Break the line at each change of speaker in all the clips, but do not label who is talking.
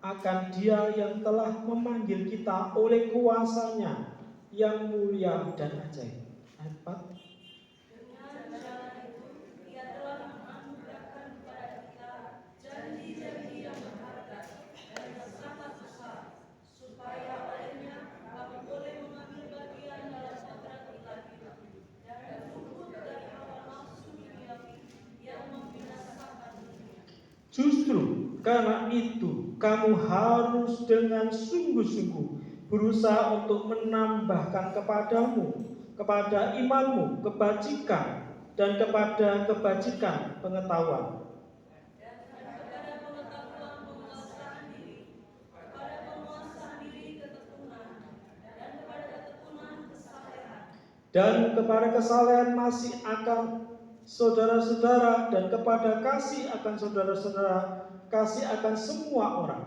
akan Dia yang telah memanggil kita oleh kuasa-Nya yang mulia dan ajaib. Ayat 4. Justru karena itu kamu harus dengan sungguh-sungguh berusaha untuk menambahkan kepada imanmu, kebajikan, dan kepada kebajikan pengetahuan. Dan kepada kesalehan masih akan saudara-saudara, dan kepada kasih akan saudara-saudara, kasih akan semua orang.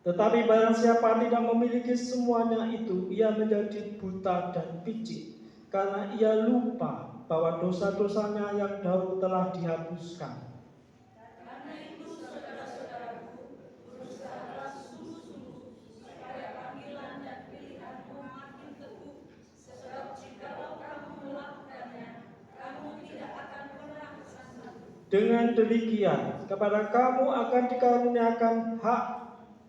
Tetapi barang siapa tidak memiliki semuanya itu, ia menjadi buta dan picik, karena ia lupa bahwa dosa-dosanya yang dahulu telah dihapuskan. Karena itu saudara-saudaraku, berusahalah sungguh-sungguh supaya panggilan dan pilihanmu makin teguh, sebab jikalau kamu melakukannya, kamu tidak akan pernah sesat. Dengan demikian, kepada kamu akan dikaruniakan hak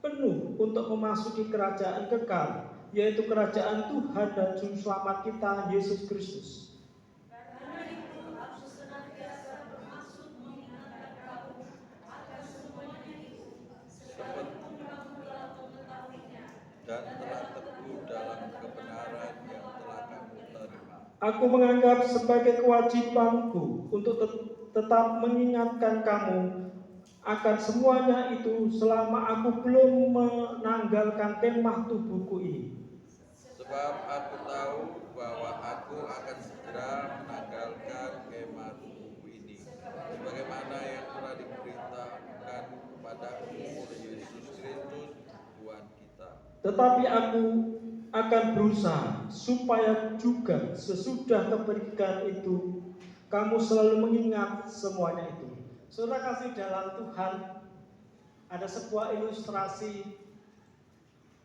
penuh untuk memasuki kerajaan kekal, yaitu kerajaan Tuhan dan Juru Selamat kita, Yesus Kristus. Karena itu aku senantiasa bermaksud mengingatkan kamu akan semuanya itu, sekalipun kamu telah mengetahuinya dan telah teguh dalam kebenaran yang telah kamu terima. Aku menganggap sebagai kewajibanku untuk tetap mengingatkan kamu akan semuanya itu selama aku belum menanggalkan kemah tubuhku ini. Sebab aku tahu bahwa aku akan segera menanggalkan kemah tubuhku ini, sebagaimana yang telah diberitakan kepadaku oleh Yesus Kristus Tuhan kita. Tetapi aku akan berusaha supaya juga sesudah kepergian itu kamu selalu mengingat semuanya itu. Saudara kasih dalam Tuhan, ada sebuah ilustrasi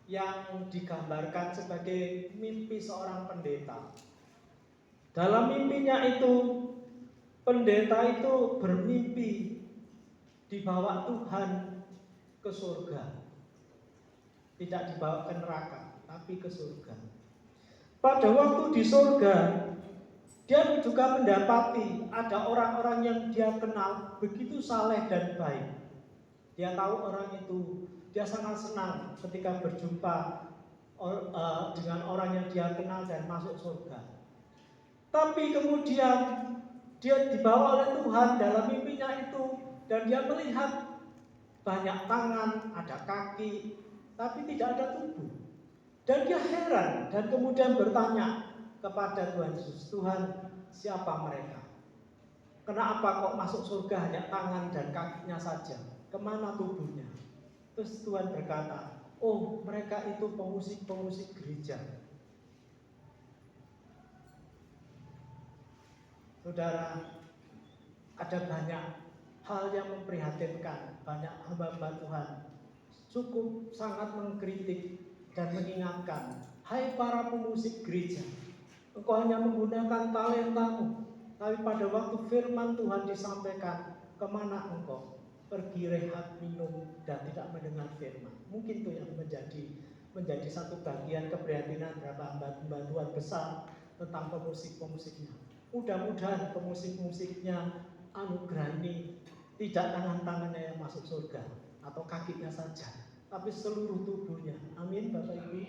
yang digambarkan sebagai mimpi seorang pendeta. Dalam mimpinya itu, pendeta itu bermimpi dibawa Tuhan ke surga. Tidak dibawa ke neraka, tapi ke surga. Pada waktu di surga, dia juga mendapati ada orang-orang yang dia kenal begitu saleh dan baik. Dia tahu orang itu, dia sangat senang ketika berjumpa dengan orang yang dia kenal dan masuk surga. Tapi kemudian dia dibawa oleh Tuhan dalam mimpinya itu, dan dia melihat banyak tangan, ada kaki, tapi tidak ada tubuh. Dan dia heran dan kemudian bertanya kepada Tuhan Yesus, Tuhan, siapa mereka? Kenapa kok masuk surga hanya tangan dan kakinya saja? Kemana tubuhnya? Terus Tuhan berkata, oh, mereka itu pemusik-pemusik gereja. Saudara, ada banyak hal yang memprihatinkan, banyak hamba-hamba Tuhan cukup sangat mengkritik dan mengingatkan, hai para pemusik gereja, engkau hanya menggunakan talentamu, tapi pada waktu firman Tuhan disampaikan, kemana engkau? Pergi rehat, minum, dan tidak mendengar firman. Mungkin itu yang menjadi satu bagian keprihatinan beberapa hamba Tuhan besar tentang pemusik-pemusiknya. Mudah-mudahan pemusik-pemusiknya anugerah ini tidak tangan-tangannya yang masuk surga atau kakinya saja, tapi seluruh tubuhnya. Amin, Bapak Ibu.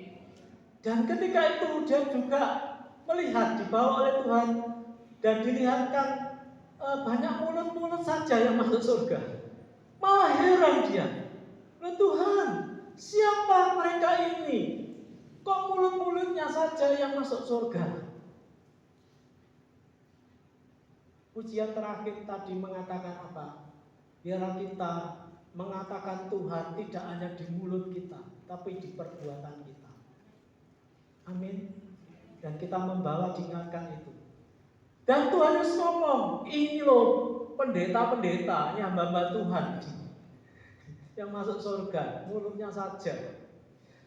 Dan ketika itu dia juga melihat dibawa oleh Tuhan dan dilihatkan banyak mulut-mulut saja yang masuk surga. Malah heran dia, Tuhan, siapa mereka ini? Kok mulut-mulutnya saja yang masuk surga? Pujian terakhir tadi mengatakan apa? Biarlah kita mengatakan Tuhan tidak hanya di mulut kita, tapi di perbuatan kita. Amin. Dan kita membawa diingatkan itu. Dan Tuhan Yesus ngomong, ini loh pendeta-pendeta, ini hamba-hamba Tuhan yang masuk surga, mulutnya saja.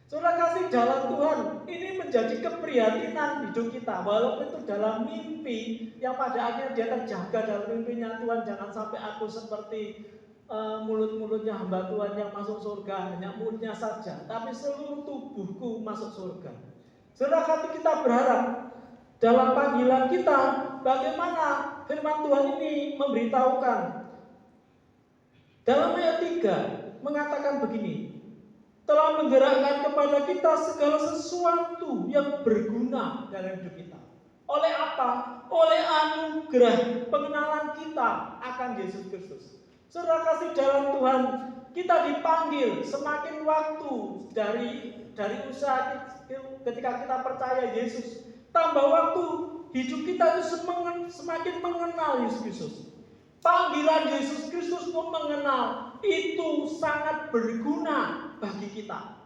Saudara kasih, jalan Tuhan ini menjadi keprihatinan hidup kita. Walaupun itu dalam mimpi, yang pada akhirnya dia terjaga dalam mimpinya. Tuhan, jangan sampai aku seperti mulut-mulutnya hamba Tuhan yang masuk surga, hanya mulutnya saja, tapi seluruh tubuhku masuk surga. Saudara kasih, kita berharap dalam panggilan kita, bagaimana firman Tuhan ini memberitahukan. Dalam ayat 3 mengatakan begini, telah menggerakkan kepada kita segala sesuatu yang berguna dalam hidup kita. Oleh apa? Oleh anugerah pengenalan kita akan Yesus Kristus. Saudara kasih, dalam Tuhan kita dipanggil semakin waktu dari usaha ketika kita percaya Yesus, tambah waktu hidup kita itu semakin mengenal Yesus Kristus. Panggilan Yesus Kristus untuk mengenal itu sangat berguna bagi kita.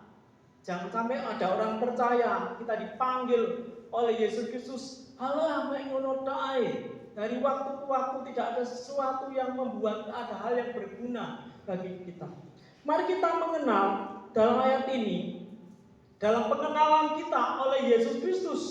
Jangan sampai ada orang percaya kita dipanggil oleh Yesus Kristus, halah mek ngono tae. Dari waktu ke waktu tidak ada sesuatu yang membuat ada hal yang berguna bagi kita. Mari kita mengenal dalam ayat ini, dalam pengenalan kita oleh Yesus Kristus.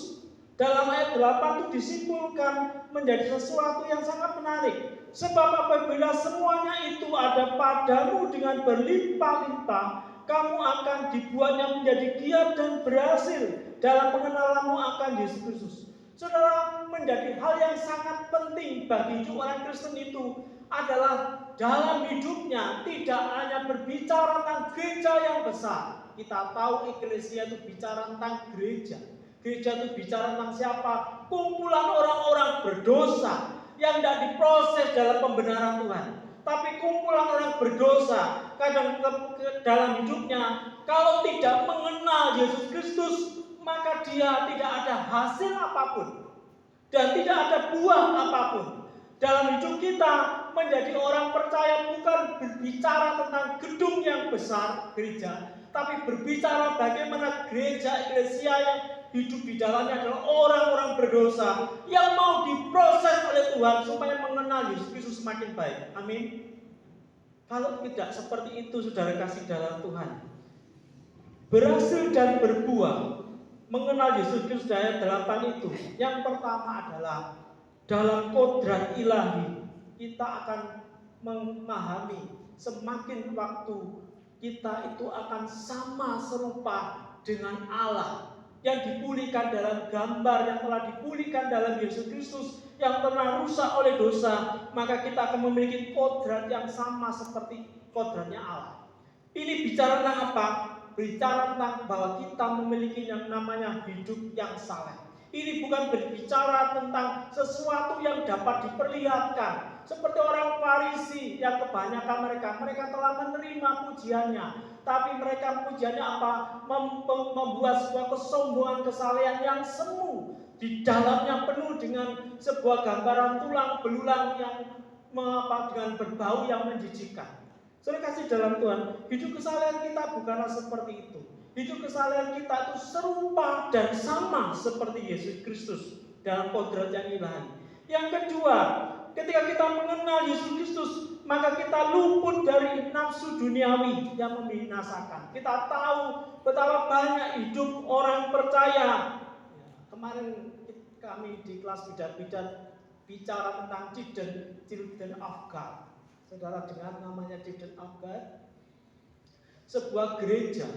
Dalam ayat 8 itu disimpulkan menjadi sesuatu yang sangat menarik. Sebab apabila semuanya itu ada padamu dengan berlimpah-limpah, kamu akan dibuatnya menjadi giat dan berhasil dalam pengenalanmu akan Yesus Kristus. Saudara, menjadi hal yang sangat penting bagi hidup orang Kristen itu adalah dalam hidupnya tidak hanya berbicara tentang gereja yang besar. Kita tahu eklesia itu bicara tentang gereja. Gereja itu bicara tentang siapa? Kumpulan orang-orang berdosa yang tidak diproses dalam pembenaran Tuhan. Tapi kumpulan orang berdosa kadang dalam hidupnya, kalau tidak mengenal Yesus Kristus, maka dia tidak ada hasil apapun dan tidak ada buah apapun. Dalam hidup kita menjadi orang percaya bukan berbicara tentang gedung yang besar gereja, tapi berbicara bagaimana gereja eklesia yang hidup di dalamnya adalah orang-orang berdosa yang mau diproses oleh Tuhan supaya mengenal Yesus Kristus semakin baik. Amin. Kalau tidak seperti itu, saudara kasih dalam Tuhan, berhasil dan berbuah mengenal Yesus Kristus ayat 8 itu, yang pertama adalah dalam kodrat ilahi kita akan memahami semakin waktu kita itu akan sama serupa dengan Allah yang dipulihkan dalam gambar yang telah dipulihkan dalam Yesus Kristus yang pernah rusak oleh dosa, maka kita akan memiliki kodrat yang sama seperti kodratnya Allah. Ini bicara tentang apa? Bicara tentang bahwa kita memiliki yang namanya hidup yang saleh. Ini bukan berbicara tentang sesuatu yang dapat diperlihatkan. Seperti orang Farisi yang kebanyakan mereka telah menerima pujiannya. Tapi mereka pujiannya apa? Membuat sebuah kesombongan kesalehan yang semu. Di dalamnya penuh dengan sebuah gambaran tulang belulang yang dengan berbau yang menjijikkan. Saudara kasih dalam Tuhan, hidup kesalehan kita bukanlah seperti itu. Hidup kesalehan kita itu serupa dan sama seperti Yesus Kristus dalam kodrat yang ilahi. Yang kedua, ketika kita mengenal Yesus Kristus, maka kita luput dari nafsu duniawi yang membinasakan. Kita tahu betapa banyak hidup orang percaya. Kemarin kami di kelas bidat-bidat bicara tentang Children of God. Saudara dengar namanya Children of God? Sebuah gereja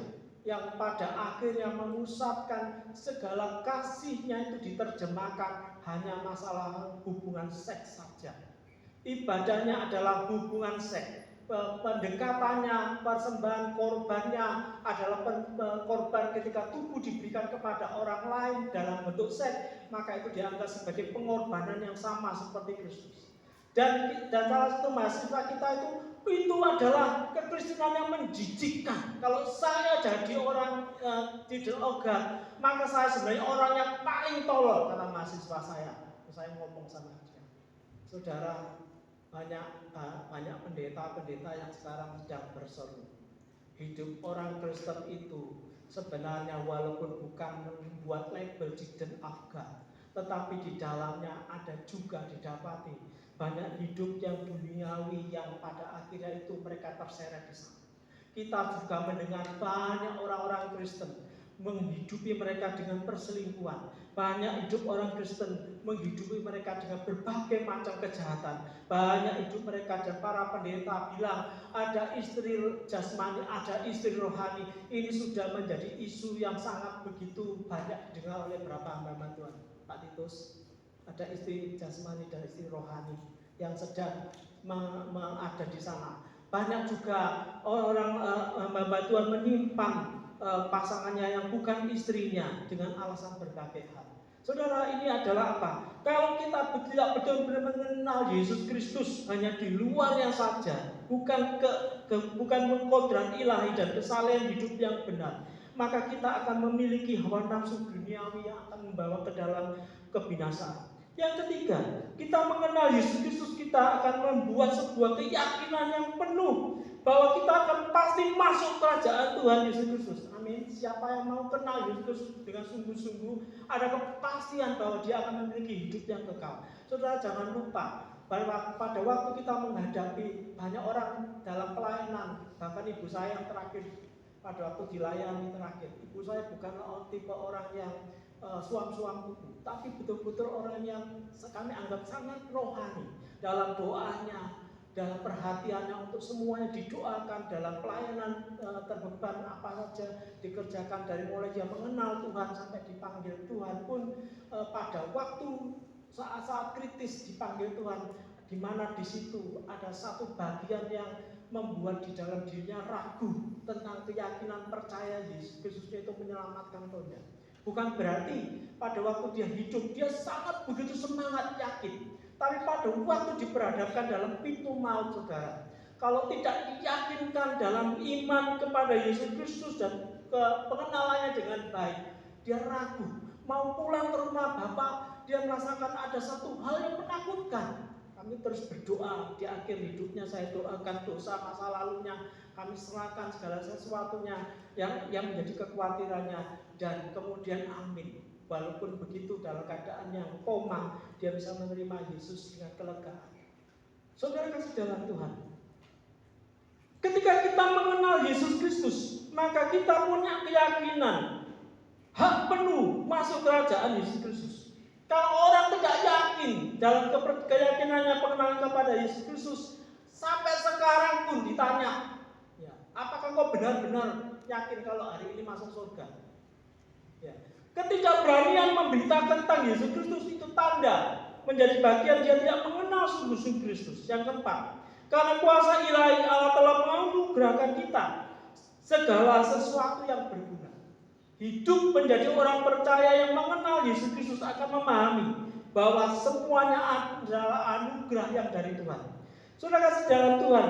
yang pada akhirnya memusatkan segala kasihnya itu diterjemahkan hanya masalah hubungan seks saja. Ibadahnya adalah hubungan seks. Pendekatannya, persembahan korbannya adalah korban ketika tubuh diberikan kepada orang lain dalam bentuk seks, maka itu dianggap sebagai pengorbanan yang sama seperti Kristus. Dan salah satu mahasiswa kita itu adalah kekristenan yang menjijikkan. Kalau saya jadi orang Children of God, maka saya sebenarnya orang yang paling tolol, kata mahasiswa saya. Saya ngomong sama dia, saudara, Banyak pendeta-pendeta yang sekarang sedang berseru. Hidup orang Kristen itu sebenarnya walaupun bukan membuat label hidden afghan, tetapi di dalamnya ada juga didapati banyak hidup yang duniawi yang pada akhirnya itu mereka terseret di sana. Kita juga mendengar banyak orang-orang Kristen menghidupi mereka dengan perselingkuhan. Banyak hidup orang Kristen menghidupi mereka dengan berbagai macam kejahatan. Banyak hidup mereka dan para pendeta bilang ada istri jasmani, ada istri rohani. Ini sudah menjadi isu yang sangat begitu banyak didengar oleh beberapa hamba Tuhan. Pak Titus, ada istri jasmani dan istri rohani yang sedang ada di sana. Banyak juga orang hamba Tuhan menyimpan pasangannya yang bukan istrinya dengan alasan berbagai hal. Saudara, ini adalah apa? Kalau kita tidak betul-betul mengenal Yesus Kristus hanya di luarnya saja, bukan mengkodrat ilahi dan kesalehan hidup yang benar, maka kita akan memiliki hawa nafsu duniawi yang akan membawa ke dalam kebinasaan. Yang ketiga, kita mengenal Yesus Kristus, kita akan membuat sebuah keyakinan yang penuh bahwa kita akan pasti masuk kerajaan Tuhan Yesus Kristus. Amin. Siapa yang mau kenal Yesus Kristus dengan sungguh-sungguh, ada kepastian bahwa dia akan memiliki hidup yang kekal. Saudara, jangan lupa bahwa pada waktu kita menghadapi banyak orang dalam pelayanan, bahkan ibu saya yang terakhir pada waktu dilayani terakhir, ibu saya bukan tipe orang yang suam-suam kuku, tapi betul-betul orang yang kami anggap sangat rohani dalam doanya, dalam perhatiannya untuk semuanya didoakan, dalam pelayanan terbeban apa saja dikerjakan, dari mulai dia mengenal Tuhan sampai dipanggil Tuhan pun pada waktu saat-saat kritis dipanggil Tuhan, di mana di situ ada satu bagian yang membuat di dalam dirinya ragu tentang keyakinan percaya Yesus Kristus itu menyelamatkan dunia. Bukan berarti pada waktu dia hidup dia sangat begitu semangat yakin, tapi pada waktu diperhadapkan dalam pintu maut, saudara, kalau tidak diyakinkan dalam iman kepada Yesus Kristus dan pengenalannya dengan baik, dia ragu. Mau pulang ke rumah Bapak, dia merasakan ada satu hal yang menakutkan. Kami terus berdoa, di akhir hidupnya saya doakan dosa masa lalunya, kami serahkan segala sesuatunya yang menjadi kekhawatirannya, dan kemudian amin. Walaupun begitu dalam keadaan yang koma, dia bisa menerima Yesus dengan kelegaan. Saudara kasih dalam Tuhan, ketika kita mengenal Yesus Kristus, maka kita punya keyakinan hak penuh masuk kerajaan Yesus Kristus. Kalau orang tidak yakin dalam keyakinannya pengenalan kepada Yesus Kristus, sampai sekarang pun ditanya, ya, apakah kau benar-benar yakin kalau hari ini masuk surga? Ya. Ketika beranian memberitakan tentang Yesus Kristus, itu tanda menjadi bagian dia tidak mengenal sungguh-sungguh Kristus. Yang keempat, karena kuasa ilahi Allah telah menganugerahkan kita segala sesuatu yang berguna. Hidup menjadi orang percaya yang mengenal Yesus Kristus akan memahami bahwa semuanya adalah anugerah yang dari Tuhan. Saudara kasih dalam Tuhan,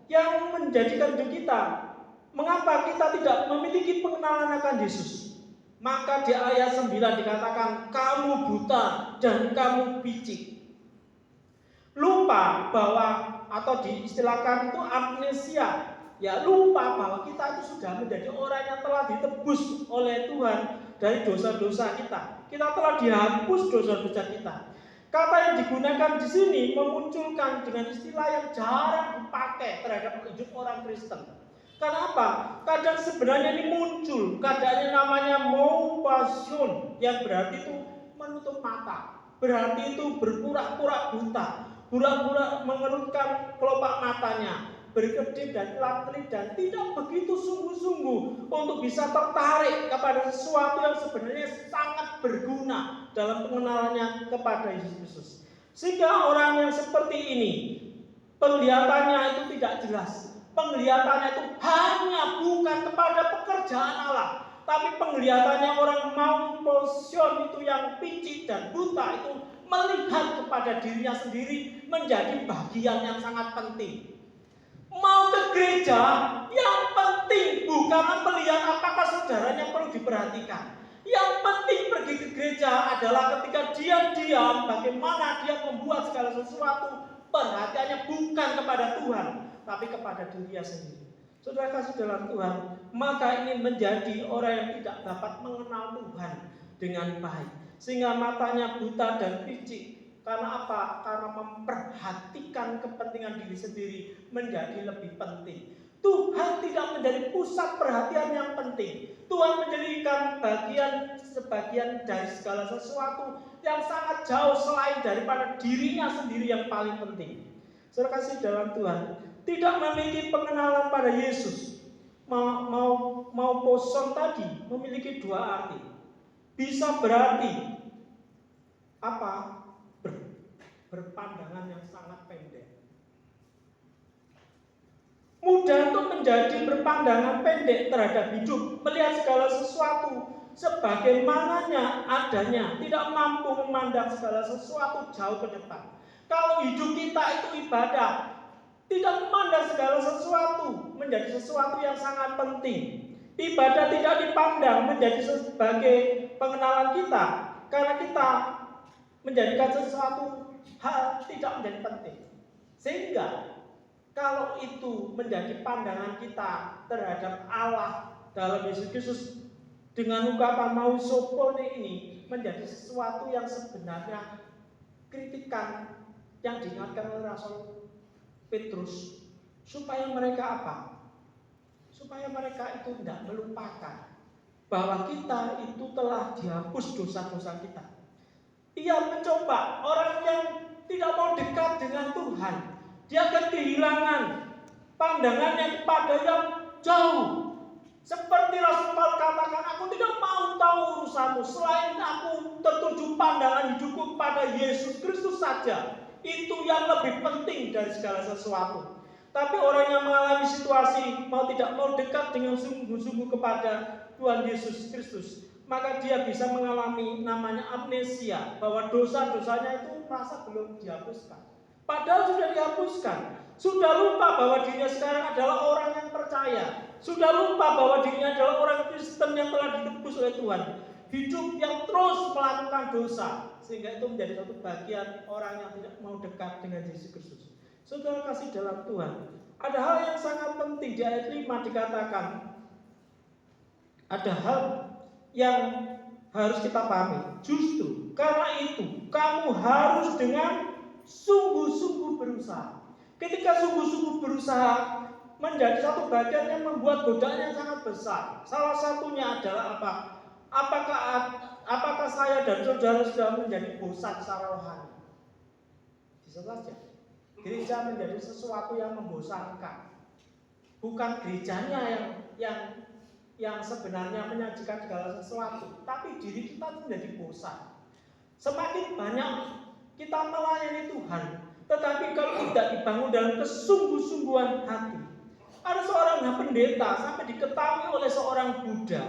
yang menjadikan hidup kita, mengapa kita tidak memiliki pengenalan akan Yesus? Maka di ayat 9 dikatakan, kamu buta dan kamu picik. Lupa bahwa, atau diistilahkan itu amnesia, ya lupa bahwa kita itu sudah menjadi orang yang telah ditebus oleh Tuhan dari dosa-dosa kita. Kita telah dihapus dosa-dosa kita. Kata yang digunakan di sini memunculkan dengan istilah yang jarang dipakai terhadap hidup orang Kristen. Kenapa? Kadang sebenarnya ini muncul, keadaannya namanya maupasion, yang berarti itu menutup mata, berarti itu berpura-pura buta, pura-pura mengerutkan kelopak matanya, berkedip dan kelap-kelip, dan tidak begitu sungguh-sungguh untuk bisa tertarik kepada sesuatu yang sebenarnya sangat berguna dalam pengenalannya kepada Yesus Kristus. Sehingga orang yang seperti ini penglihatannya itu tidak jelas. Penglihatannya itu hanya bukan kepada pekerjaan Allah, tapi penglihatannya orang maupasion itu yang picik dan buta itu melihat kepada dirinya sendiri menjadi bagian yang sangat penting. Mau ke gereja, yang penting bukan melihat apakah saudaranya perlu diperhatikan. Yang penting pergi ke gereja adalah ketika dia diam, bagaimana dia membuat segala sesuatu perhatiannya bukan kepada Tuhan, tapi kepada dirinya sendiri. Saudara kasih dalam Tuhan, maka ini menjadi orang yang tidak dapat mengenal Tuhan dengan baik, sehingga matanya buta dan picik. Karena apa? Karena memperhatikan kepentingan diri sendiri menjadi lebih penting. Tuhan tidak menjadi pusat perhatian yang penting. Tuhan menjadikan sebagian dari segala sesuatu yang sangat jauh selain daripada dirinya sendiri yang paling penting. Saudara kasih dalam Tuhan, tidak memiliki pengenalan pada Yesus. Mau poson tadi memiliki dua arti. Bisa berarti apa? Berpandangan yang sangat pendek. Mudah untuk menjadi berpandangan pendek terhadap hidup, melihat segala sesuatu sebagaimananya adanya, tidak mampu memandang segala sesuatu jauh ke depan. Kalau hidup kita itu ibadah, tidak memandang segala sesuatu menjadi sesuatu yang sangat penting. Ibadah tidak dipandang menjadi sebagai pengenalan kita, karena kita menjadikan sesuatu hal tidak menjadi penting. Sehingga kalau itu menjadi pandangan kita terhadap Allah dalam Yesus Kristus dengan ungkapan mau sopone ini menjadi sesuatu yang sebenarnya kritikan yang diingatkan oleh Rasul Petrus, supaya mereka apa? Supaya mereka itu tidak melupakan bahwa kita itu telah dihapus dosa-dosa kita. Ia mencoba orang yang tidak mau dekat dengan Tuhan, dia akan kehilangan pandangannya kepada yang jauh. Seperti Rasul Paulus katakan, aku tidak mau tahu urusanmu selain aku tertuju pandangan hidupku kepada Yesus Kristus saja. Itu yang lebih penting dari segala sesuatu. Tapi orang yang mengalami situasi tidak mau dekat dengan sungguh-sungguh kepada Tuhan Yesus Kristus, maka dia bisa mengalami namanya amnesia, bahwa dosa-dosanya itu merasa belum dihapuskan. Padahal sudah dihapuskan. Sudah lupa bahwa dirinya sekarang adalah orang yang percaya. Sudah lupa bahwa dirinya adalah orang Kristen yang telah ditebus oleh Tuhan. Hidup yang terus melakukan dosa, sehingga itu menjadi satu bagian orang yang tidak mau dekat dengan Yesus Kristus. Saudara kasih dalam Tuhan, ada hal yang sangat penting di ayat 5 dikatakan, ada hal yang harus kita pahami. Justru karena itu kamu harus dengan sungguh-sungguh berusaha. Ketika sungguh-sungguh berusaha menjadi satu bagian yang membuat godaan yang sangat besar. Salah satunya adalah apa? Apakah saya dan saudara sudah menjadi bosan secara rohani? Bisa saja. Gereja menjadi sesuatu yang membosankan. Bukan gerejanya yang sebenarnya menyajikan segala sesuatu, tapi diri kita menjadi bosan. Semakin banyak kita melayani Tuhan, tetapi kalau tidak dibangun dalam kesungguh-sungguhan hati. Ada seorang pendeta sampai diketahui oleh seorang Buddha,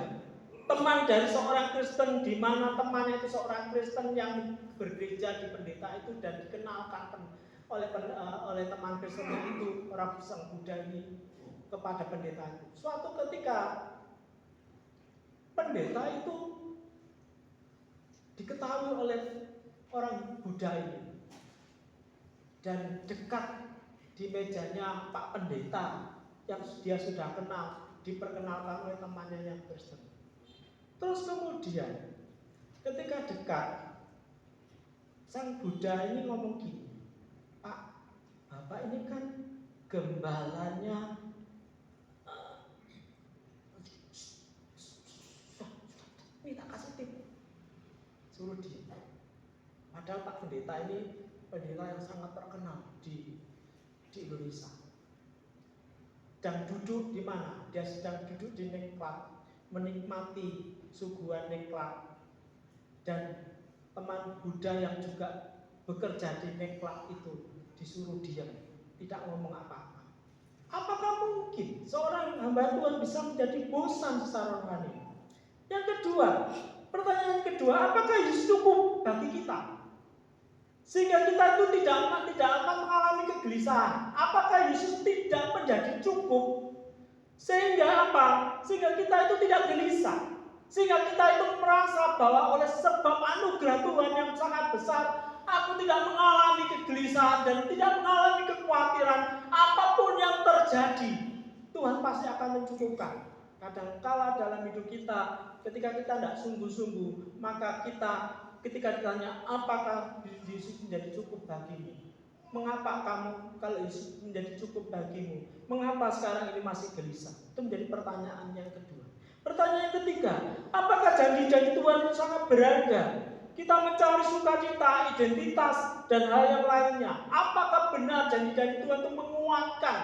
teman dari seorang Kristen, di mana temannya itu seorang Kristen yang bergereja di pendeta itu, dan dikenalkan oleh teman Kristen itu, orang sang Buddha ini, kepada pendeta itu. Suatu ketika pendeta itu diketahui oleh orang Buddha ini dan dekat di mejanya Pak Pendeta yang dia sudah kenal, diperkenalkan oleh temannya yang Kristen. Terus kemudian ketika dekat, sang Buddha ini ngomong gini, Pak, Bapak ini kan gembalanya ini tak kasih tip, suruh dia. Padahal Pak Pendeta ini pendeta yang sangat terkenal di Indonesia. Dan duduk di mana? Dia sedang duduk di Neklat, menikmati suguhan Neklat. Dan teman Buddha yang juga bekerja di Neklat itu disuruh diam, tidak ngomong apa-apa. Apakah mungkin seorang hamba Tuhan bisa menjadi bosan secara rohani? Yang kedua, pertanyaan kedua, apakah Yesus cukup bagi kita? Sehingga kita itu tidak akan mengalami kegelisahan. Apakah Yesus tidak menjadi cukup? Sehingga apa? Sehingga kita itu tidak gelisah. Sehingga kita itu merasa bahwa oleh sebab anugerah Tuhan yang sangat besar, aku tidak mengalami kegelisahan dan tidak mengalami kekhawatiran apapun yang terjadi. Tuhan pasti akan mencukupkan. Kadang-kala dalam hidup kita, ketika kita tidak sungguh-sungguh, maka kita ketika ditanya, apakah Yesus menjadi cukup bagimu? Mengapa kamu kalau Yesus menjadi cukup bagimu? Mengapa sekarang ini masih gelisah? Itu menjadi pertanyaan yang kedua. Pertanyaan yang ketiga, apakah janji-janji Tuhan itu sangat berharga? Kita mencari sukacita, identitas, dan hal yang lainnya. Apakah benar janji-janji Tuhan itu menguatkan?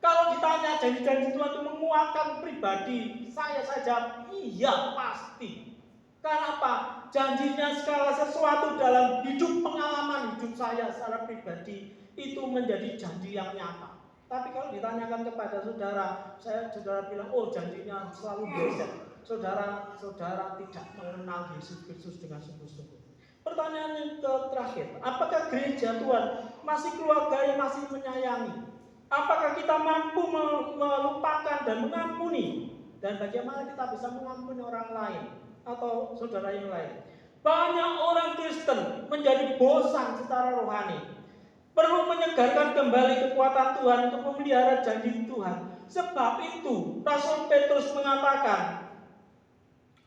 Kalau ditanya janji-janji Tuhan itu menguatkan pribadi, saya jawab iya pasti. Karena apa? Janjinya segala sesuatu dalam hidup pengalaman hidup saya secara pribadi itu menjadi janji yang nyata. Tapi kalau ditanyakan kepada saudara, saudara bilang, oh janjinya selalu geser. Saudara tidak mengenal Yesus Kristus dengan sungguh-sungguh. Pertanyaan yang terakhir, apakah gereja Tuhan masih keluarga yang masih menyayangi? Apakah kita mampu melupakan dan mengampuni? Dan bagaimana kita bisa mengampuni orang lain atau saudara yang lain? Banyak orang Kristen menjadi bosan secara rohani. Perlu menyegarkan kembali kekuatan Tuhan untuk memelihara janji Tuhan. Sebab itu Rasul Petrus mengatakan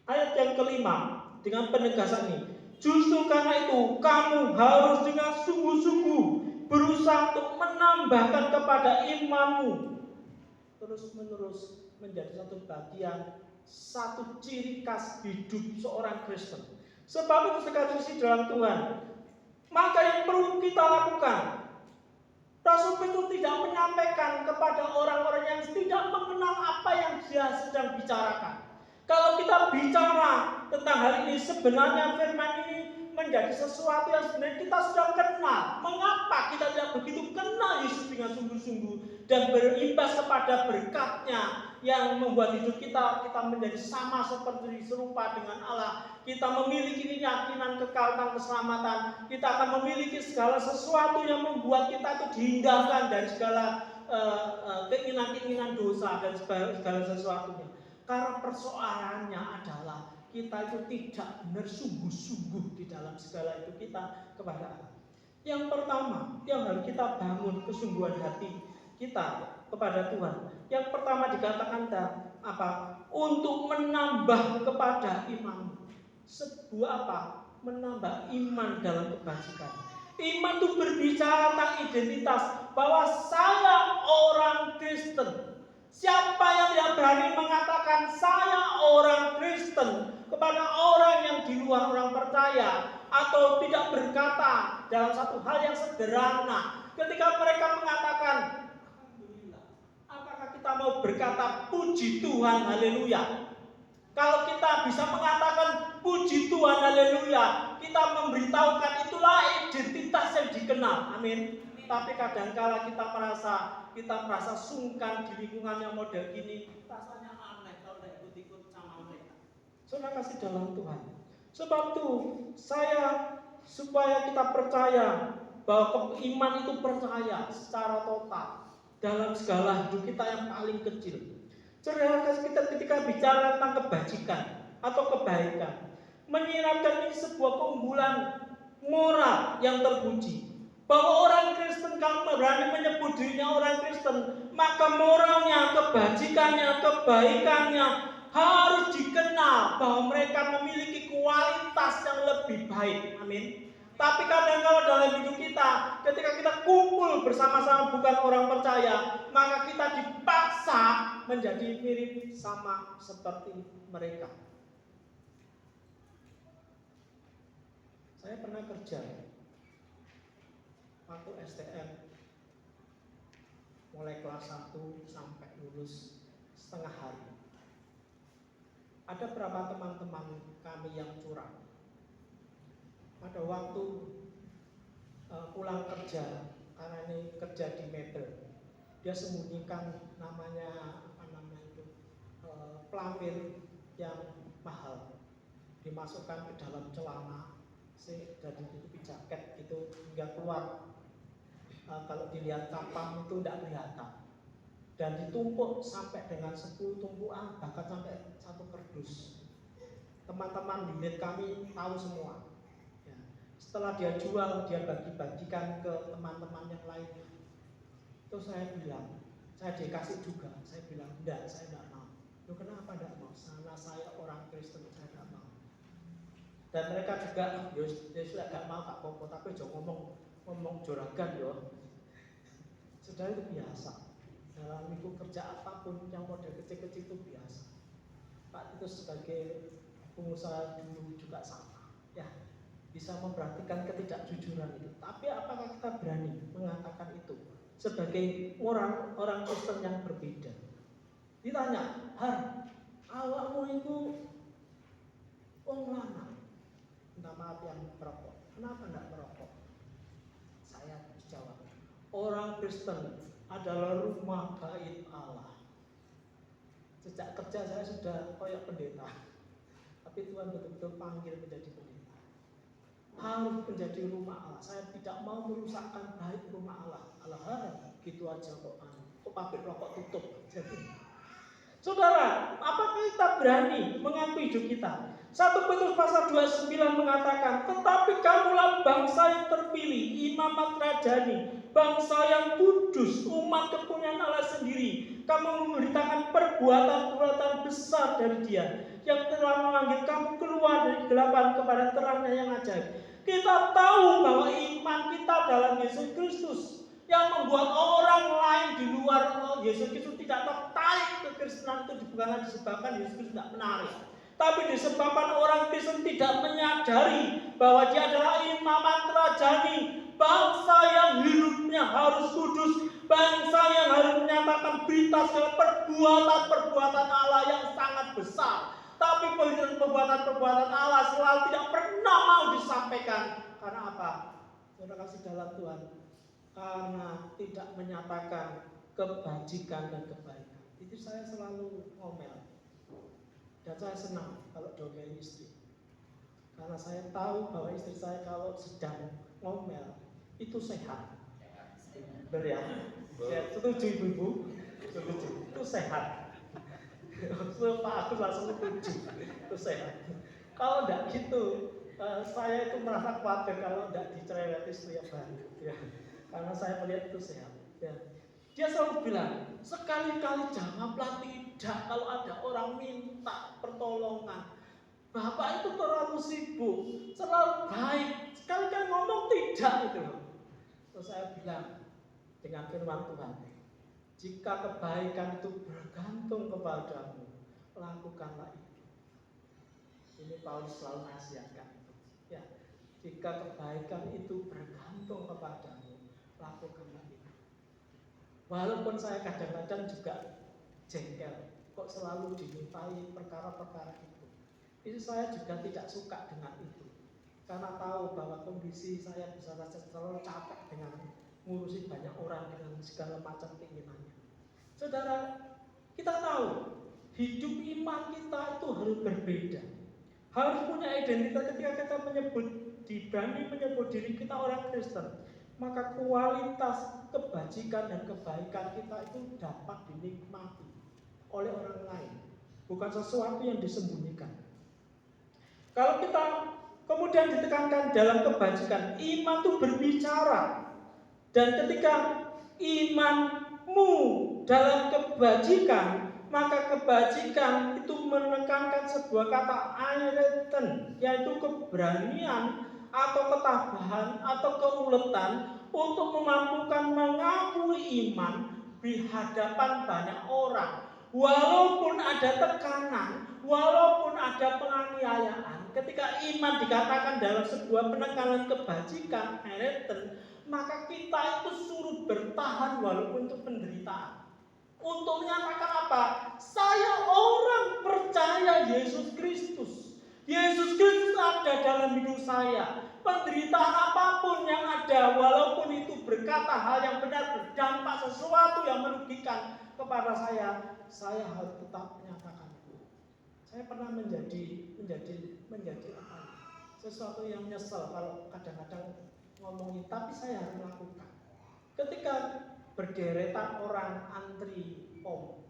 ayat yang kelima dengan penegasan ini, justru karena itu kamu harus dengan sungguh-sungguh berusaha untuk menambahkan kepada imanmu terus-menerus menjadi satu bagian, satu ciri khas hidup seorang Kristen. Sebab itu sekali dalam Tuhan, maka yang perlu kita lakukan, Rasul Petrus tidak menyampaikan kepada orang-orang yang tidak mengenal apa yang dia sedang bicarakan. Kalau kita bicara tentang hal ini, sebenarnya firman ini menjadi sesuatu yang sebenarnya kita sudah kenal. Mengapa kita tidak begitu kenal Yesus dengan sungguh-sungguh dan berimbas kepada berkat-Nya yang membuat hidup kita menjadi sama seperti serupa dengan Allah. Kita memiliki keyakinan kekal dan keselamatan. Kita akan memiliki segala sesuatu yang membuat kita itu dihindarkan dari segala keinginan-keinginan dosa dan segala sesuatunya. Karena persoalannya adalah kita itu tidak benar sungguh-sungguh di dalam segala itu kita kepada Allah. Yang pertama yang harus kita bangun kesungguhan hati kita kepada Tuhan. Yang pertama dikatakan apa? Untuk menambah kepada iman. Sebuah apa? Menambah iman dalam kebajikan. Iman itu berbicara tentang identitas bahwa saya orang Kristen. Siapa yang tidak berani mengatakan saya orang Kristen kepada orang yang di luar orang percaya, atau tidak berkata dalam satu hal yang sederhana ketika mereka mengatakan alhamdulillah, apakah kita mau berkata puji Tuhan, haleluya? Kalau kita bisa mengatakan puji Tuhan, haleluya, kita memberitahukan itulah identitas yang dikenal, amin. Tapi kadangkala kita merasa sungkan di lingkungan yang model gini, rasanya aneh kalau tidak ikut-ikut sama mereka. Saudara kasih dalam Tuhan. Sebab itu supaya kita percaya bahwa iman itu percaya secara total dalam segala hidup kita yang paling kecil. Saudara kita ketika bicara tentang kebajikan atau kebaikan, menyiratkan ini sebuah keunggulan moral yang terpuji. Bahwa orang Kristen kalau berani menyebut dirinya orang Kristen, maka moralnya, kebajikannya, kebaikannya harus dikenal bahwa mereka memiliki kualitas yang lebih baik. Amin. Tapi kadang-kadang dalam hidup kita, ketika kita kumpul bersama-sama bukan orang percaya, maka kita dipaksa menjadi mirip sama seperti mereka. Saya pernah kerja waktu STM, mulai kelas 1 sampai lulus setengah hari. Ada beberapa teman-teman kami yang curang. Pada waktu pulang kerja, karena ini kerja di mebel, dia sembunyikan pelampir yang mahal, dimasukkan ke dalam celana dan ditutupi jaket gitu hingga keluar. Kalau dilihat kapam itu tidak kelihatan, dan ditumpuk sampai dengan 10 tumpuan, bahkan sampai 1 kardus. Teman-teman unit kami tahu semua. Setelah dia jual, dia bagi-bagikan ke teman-teman yang lainnya. Terus saya bilang, saya dikasih juga. Saya bilang, enggak, saya enggak mau. Loh, kenapa enggak mau? Karena saya orang Kristen, saya enggak mau. Dan mereka juga, ya sudah enggak mau Kak Popo, tapi jangan ngomong juragan ya. Sudah itu biasa. Dalam lingkup kerja apapun yang model kecil-kecil itu biasa. Pak itu sebagai pengusaha dulu juga sama. Ya, bisa memperhatikan ketidakjujuran itu. Tapi apakah kita berani mengatakan itu sebagai orang Kristen yang berbeda? Ditanya, Har, awakmu itu wong lanang, minta maaf yang merokok. Kenapa enggak merokok? Saya jawab, orang Kristen adalah rumah bait Allah. Sejak kerja saya sudah koyak pendeta, tapi Tuhan betul-betul panggil menjadi pendeta. Harus menjadi rumah Allah. Saya tidak mau merusakkan bait rumah Allah. Allah harap gitu aja kok pabrik rokok tutup. Saudara, apakah kita berani mengakui hidup kita? 1 Petrus pasal 29 mengatakan, tetapi kamulah bangsa yang terpilih, imamat rajani, bangsa yang kudus, umat kepunyaan Allah sendiri. Kamu memberitakan perbuatan-perbuatan besar dari Dia yang telah memanggil kamu keluar dari kegelapan kepada terangnya yang ajaib. Kita tahu bahwa iman kita dalam Yesus Kristus yang membuat orang lain di luar Yesus Kristus tidak tertarik ke Kristenan itu bukan disebabkan Yesus Kristus tidak menarik, tapi disebabkan orang Kristen tidak menyadari bahwa dia adalah imamat rajani, bangsa yang hidupnya harus kudus, bangsa yang harus menyatakan berita segala perbuatan-perbuatan Allah yang sangat besar. Tapi perbuatan-perbuatan Allah selalu tidak pernah mau disampaikan. Karena apa? Saudara kasih dalam Tuhan, karena tidak menyatakan kebajikan dan kebaikan. Itu saya selalu ngomel. Dan saya senang kalau doain istri. Karena saya tahu bahwa istri saya kalau sedang ngomel itu sehat. Benar ya? Ya, setuju ibu-ibu? Setuju. Itu sehat. So, Pak Agus langsung setuju. Itu sehat. Kalau enggak gitu, saya itu merasa khawatir kalau enggak dicerewet istri ya baru. Ya. Karena saya melihat itu sehat. Ya. Dia selalu bilang, sekali-kali jawablah tidak kalau ada orang minta pertolongan. Bapak itu terlalu sibuk, selalu baik, sekali-kali ngomong tidak itu. Terus saya bilang dengan firman Tuhan, jika kebaikan itu bergantung kepadamu, lakukanlah itu. Ini Paulus selalu nasihatkan itu. Ya, jika kebaikan itu bergantung kepadamu, lakukanlah itu. Walaupun saya kadang-kadang juga jengkel, kok selalu dimintai perkara-perkara itu. Itu saya juga tidak suka dengan itu. Karena tahu bahwa kondisi saya bisa saja terlalu capek dengan ngurusi banyak orang dengan segala macam keinginannya. Saudara, kita tahu hidup iman kita itu harus berbeda. Harus punya identitas ketika kita berani menyebut diri kita orang Kristen. Maka kualitas kebajikan dan kebaikan kita itu dapat dinikmati oleh orang lain. Bukan sesuatu yang disembunyikan. Kalau kita kemudian ditekankan dalam kebajikan, iman itu berbicara. Dan ketika imanmu dalam kebajikan, maka kebajikan itu menekankan sebuah kata ayreten, yaitu keberanian atau ketabahan atau keuletan untuk memampukan mengakui iman di hadapan banyak orang. Walaupun ada tekanan, walaupun ada penganiayaan, ketika iman dikatakan dalam sebuah penekanan kebajikan, maka kita itu suruh bertahan walaupun itu penderitaan. Untuk menyatakan apa? Saya orang percaya Yesus Kristus. Yesus Kristus ada dalam hidup saya. Penderitaan apapun yang ada, walaupun itu berkata hal yang benar, berdampak sesuatu yang merugikan kepada saya harus tetap menyatakan itu. Saya pernah menjadi apa? Sesuatu yang nyesel kalau kadang-kadang ngomongin, tapi saya harus melakukan. Ketika berderetan orang antri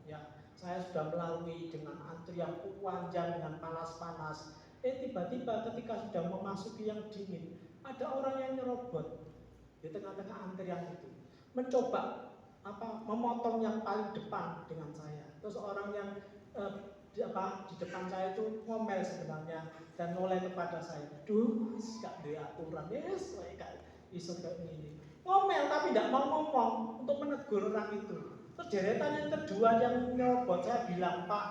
ya, saya sudah melalui dengan antri yang panjang dengan panas-panas. Tiba-tiba ketika sudah memasuki yang dingin, ada orang yang nyerobot di tengah-tengah antrian itu, mencoba memotong yang paling depan dengan saya. Terus orang yang di depan saya itu ngomel sebenarnya dan mulai kepada saya, duh, gak ada aturan, yes, kayak isu kayak gini. Ngomel tapi tidak mau ngomong untuk menegur orang itu. Terus deretan yang kedua yang nyerobot, saya bilang, Pak,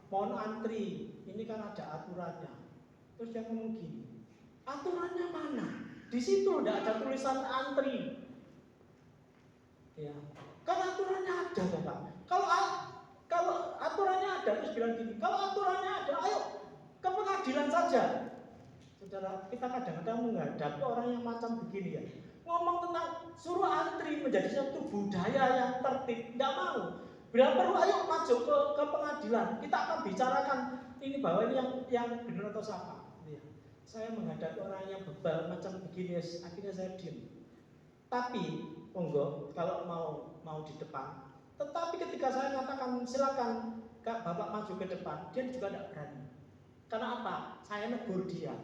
mohon antri, ini kan ada aturannya. Terus dia ngomong gini, aturannya mana? Di situ tidak ada tulisan antri. Ya, kan aturannya ada, Pak. Kalau aturannya ada, terus bilang gini, kalau aturannya ada, ayo ke pengadilan saja. Saudara, kita kadang-kadang menghadapi orang yang macam begini ya, ngomong tentang suruh antri menjadi satu budaya yang tertib, tidak mau. Bila perlu, ayo maju ke pengadilan. Kita akan bicarakan ini bahwa ini yang benar atau salah. Ya. Saya menghadapi orang yang bebal macam begini, akhirnya saya diam. Tapi, monggo, kalau mau di depan. Tetapi ketika saya katakan silakan Kak Bapak maju ke depan, dia juga tidak berani. Karena apa? Saya negur dia,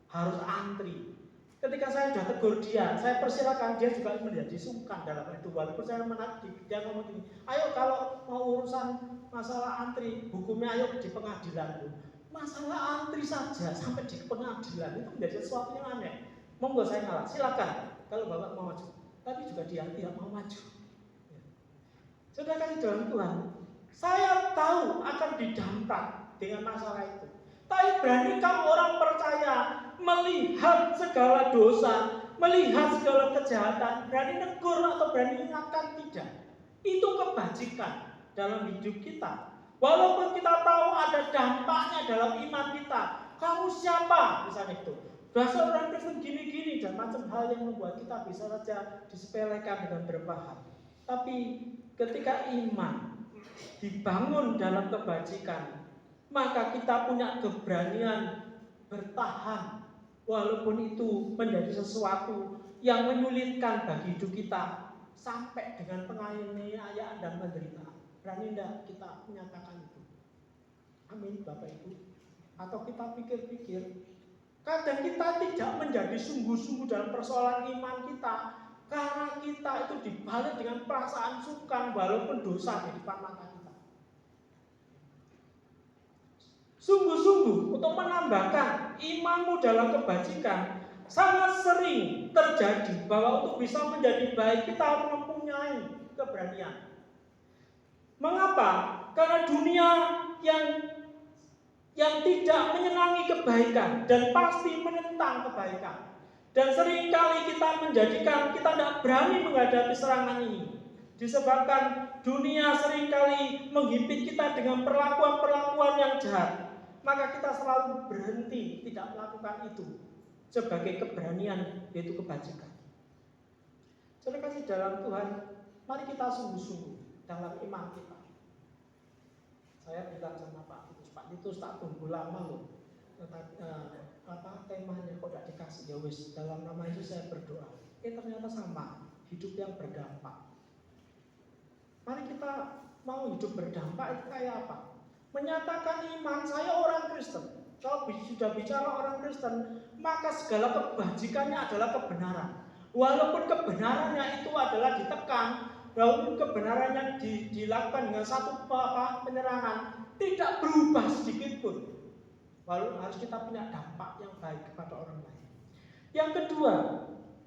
harus antri. Ketika saya sudah tegur dia, saya persilakan, dia juga menjadi sungkan dalam itu. Walaupun saya menagih, dia ngomong gini, ayo kalau mau urusan masalah antri, hukumnya ayo di pengadilan. Masalah antri saja sampai di pengadilan itu menjadi sesuatu yang aneh. Monggo saya ngalah, silakan kalau Bapak mau maju. Tapi juga dia tidak mau maju. Saudara kasih dalam Tuhan, saya tahu akan didampak dengan masalah itu. Tapi beranikah orang percaya melihat segala dosa, melihat segala kejahatan, berani negur atau berani ingatkan? Tidak. Itu kebajikan dalam hidup kita. Walaupun kita tahu ada dampaknya dalam iman kita. Kamu siapa? Misalnya itu. Dasar orang Kristen gini-gini dan macam hal yang membuat kita bisa saja disepelekan dengan berbahan. Tapi ketika iman dibangun dalam kebajikan, maka kita punya keberanian bertahan walaupun itu menjadi sesuatu yang menyulitkan bagi hidup kita sampai dengan penganiayaan dan penderitaan. Berani tidak kita menyatakan itu? Amin, Bapak Ibu. Atau kita pikir-pikir, kadang kita tidak menjadi sungguh-sungguh dalam persoalan iman kita karena kita itu dibalik dengan perasaan sungkan walaupun dosa di depan mata kita. Sungguh-sungguh untuk menambahkan imanmu dalam kebajikan sangat sering terjadi bahwa untuk bisa menjadi baik kita harus mempunyai keberanian. Mengapa? Karena dunia yang tidak menyenangi kebaikan dan pasti menentang kebaikan. Dan seringkali kita tidak berani menghadapi serangan ini. Disebabkan dunia seringkali menghimpit kita dengan perlakuan-perlakuan yang jahat. Maka kita selalu berhenti tidak melakukan itu sebagai keberanian, yaitu kebajikan. Saudara kasih dalam Tuhan, mari kita sungguh-sungguh dalam iman kita. Saya bilang sama Pak Titus tak tunggu lama loh. Temanya kok tidak dikasih, ya wis, dalam nama itu saya berdoa. Ternyata sama, hidup yang berdampak. Mari kita mau hidup berdampak itu kayak apa? Menyatakan iman, saya orang Kristen. Kalau sudah bicara orang Kristen, maka segala kebajikannya adalah kebenaran. Walaupun kebenarannya itu adalah ditekan, walaupun kebenarannya dilakukan dengan satu penyerangan, tidak berubah sedikit pun. Lalu harus kita punya dampak yang baik kepada orang lain. Yang kedua,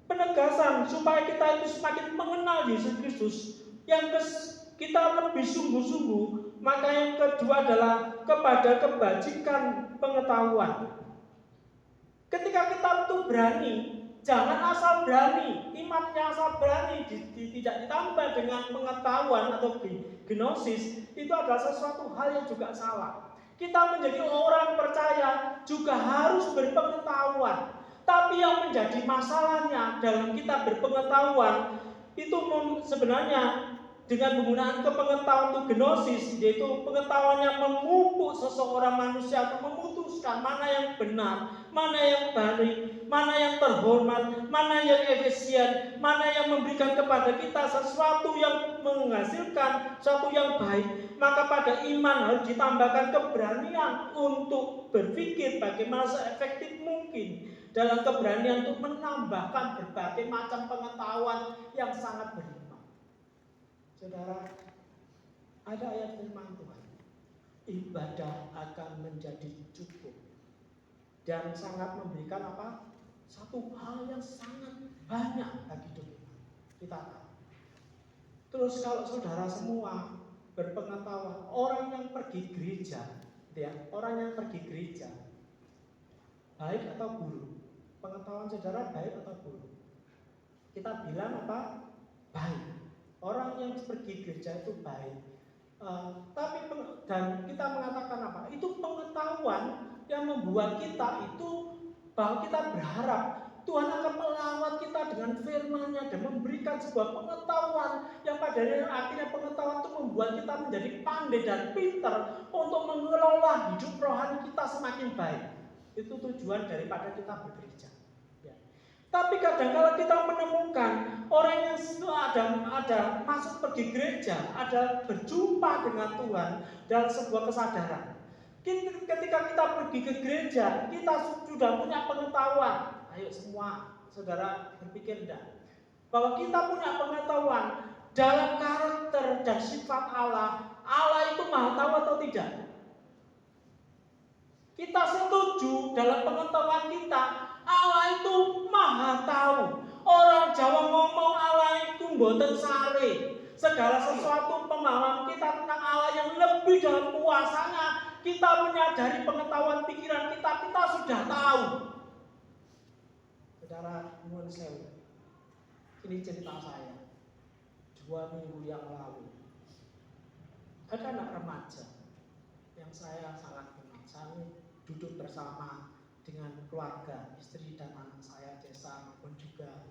penegasan supaya kita itu semakin mengenal Yesus Kristus. Kita lebih sungguh-sungguh. Maka yang kedua adalah kepada kebajikan pengetahuan. Ketika kita itu berani, jangan asal berani, imannya asal berani, tidak ditambah dengan pengetahuan atau gnosis, itu adalah sesuatu hal yang juga salah. Kita menjadi orang percaya juga harus berpengetahuan. Tapi yang menjadi masalahnya dalam kita berpengetahuan itu sebenarnya dengan menggunakan kepengetahuan itu gnosis, yaitu pengetahuan yang memupuk seseorang manusia atau memutuskan mana yang benar, mana yang baik, mana yang terhormat, mana yang efisien, mana yang memberikan kepada kita sesuatu yang menghasilkan, sesuatu yang baik. Maka pada iman harus ditambahkan keberanian untuk berpikir bagaimana seefektif mungkin, dalam keberanian untuk menambahkan berbagai macam pengetahuan yang sangat berlimpah. Saudara, ada ayat firman Tuhan, ibadah akan menjadi cukup dan sangat memberikan apa? Satu hal yang sangat banyak bagi hidup kita. Terus kalau saudara semua berpengetahuan, orang yang pergi gereja, ya, orang yang pergi gereja, baik atau buruk, pengetahuan saudara baik atau buruk, kita bilang apa? Baik. Orang yang pergi gereja itu baik. Dan kita mengatakan apa? Itu pengetahuan yang membuat kita itu bahwa kita berharap Tuhan akan melawat kita dengan firman-Nya dan memberikan sebuah pengetahuan yang pada akhirnya pengetahuan itu membuat kita menjadi pandai dan pintar untuk mengelola hidup rohani kita semakin baik. Itu tujuan daripada kita bergereja. Tapi kadang-kadang kita menemukan orang yang ada masuk pergi gereja, ada berjumpa dengan Tuhan dalam sebuah kesadaran. Ketika kita pergi ke gereja, kita sudah punya pengetahuan. Ayo semua saudara berpikir enggak? Bahwa kita punya pengetahuan dalam karakter dan sifat Allah. Allah itu maha tahu atau tidak? Kita setuju dalam pengetahuan kita, Allah itu maha tahu. Orang Jawa ngomong Allah itu mboten sare. Segala sesuatu pemahaman kita tentang Allah yang lebih dalam kuasanya, kita menyadari pengetahuan pikiran kita sudah tahu. Saudara, nuwun sewu. Ini cerita saya. 2 minggu yang lalu, ada anak remaja yang saya sangat kenal. Saya duduk bersama dengan keluarga, istri dan anak saya, Desa maupun juga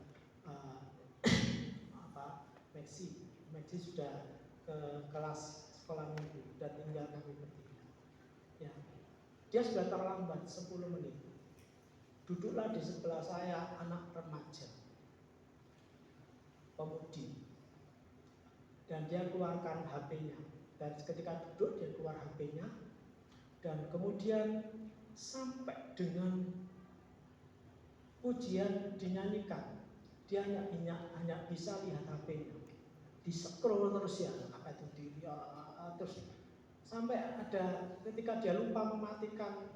Maxi sudah ke kelas sekolah minggu dan tinggal kami bertiga. Ya, dia sudah terlambat 10 menit. Duduklah di sebelah saya anak remaja, pemudi, dan dia keluarkan HP-nya. Dan ketika duduk dia keluar HP-nya, dan kemudian sampai dengan pujian dinyanyikan, dia hanya bisa lihat HP-nya, di scroll terus ya, apa itu terus sampai ada ketika dia lupa mematikan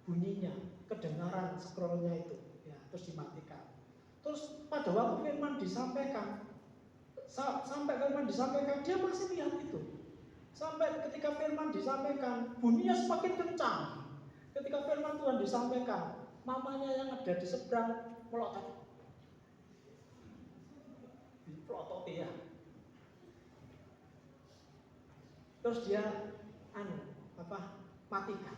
bunyinya, kedengaran scrollnya itu, ya, terus dimatikan. Terus pada waktu firman disampaikan, dia masih lihat itu. Sampai ketika firman disampaikan, bunyinya semakin kencang. Ketika firman Tuhan disampaikan, mamanya yang ada di seberang melotot. Melotot ya. Terus dia matikan.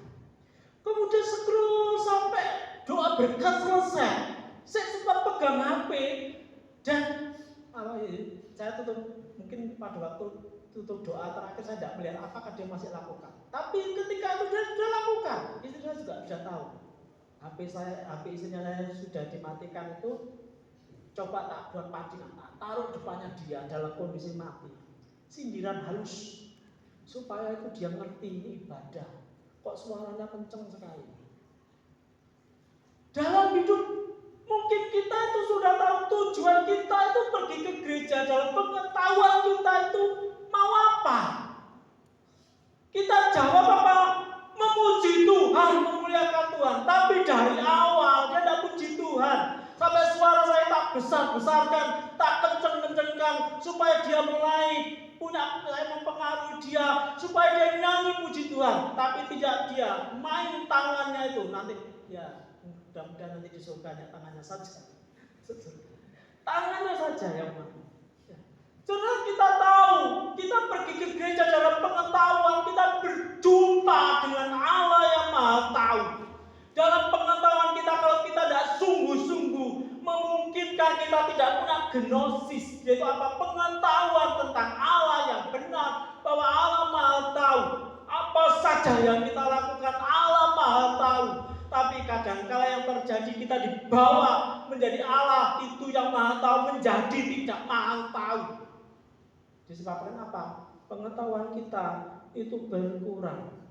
Kemudian scroll sampai doa berkat selesai. Saya sempat pegang HP dan saya tutup, mungkin pada waktu tutup doa terakhir saya tidak melihat apakah dia masih lakukan. Tapi ketika itu dia sudah lakukan, istri saya juga sudah tahu. HP istrinya saya sudah dimatikan itu, coba tak buat pancingan, tak taruh depannya dia dalam kondisi mati. Sindiran halus supaya itu dia ngerti ini ibadah. Kok suaranya kenceng sekali. Dalam hidup mungkin kita itu sudah tahu tujuan kita itu pergi ke gereja, dalam pengetahuan kita itu mau apa? Kita jawab apa? Memuji Tuhan, memuliakan Tuhan. Tapi dari awal dia tidak puji Tuhan. Sampai suara saya tak besar-besarkan, tak kenceng-kencengkan, supaya dia mulai saya mempengaruhi dia, supaya dia nyanyi puji Tuhan. Tapi tidak, dia main tangannya itu. Nanti ya, mudah-mudahan nanti di surganya tangannya saja. Tangannya saja yang main. Saudara, kita tahu, kita pergi ke gereja dalam pengetahuan, kita berjumpa dengan Allah yang maha tahu. Dalam pengetahuan kita, kalau kita tidak sungguh-sungguh, memungkinkan kita tidak punya gnosis, yaitu apa? Pengetahuan tentang Allah yang benar, bahwa Allah maha tahu. Apa saja yang kita lakukan jadi kita dibawa menjadi Allah itu yang maha tahu menjadi tidak mau tahu. Disebabkan apa? Pengetahuan kita itu berkurang.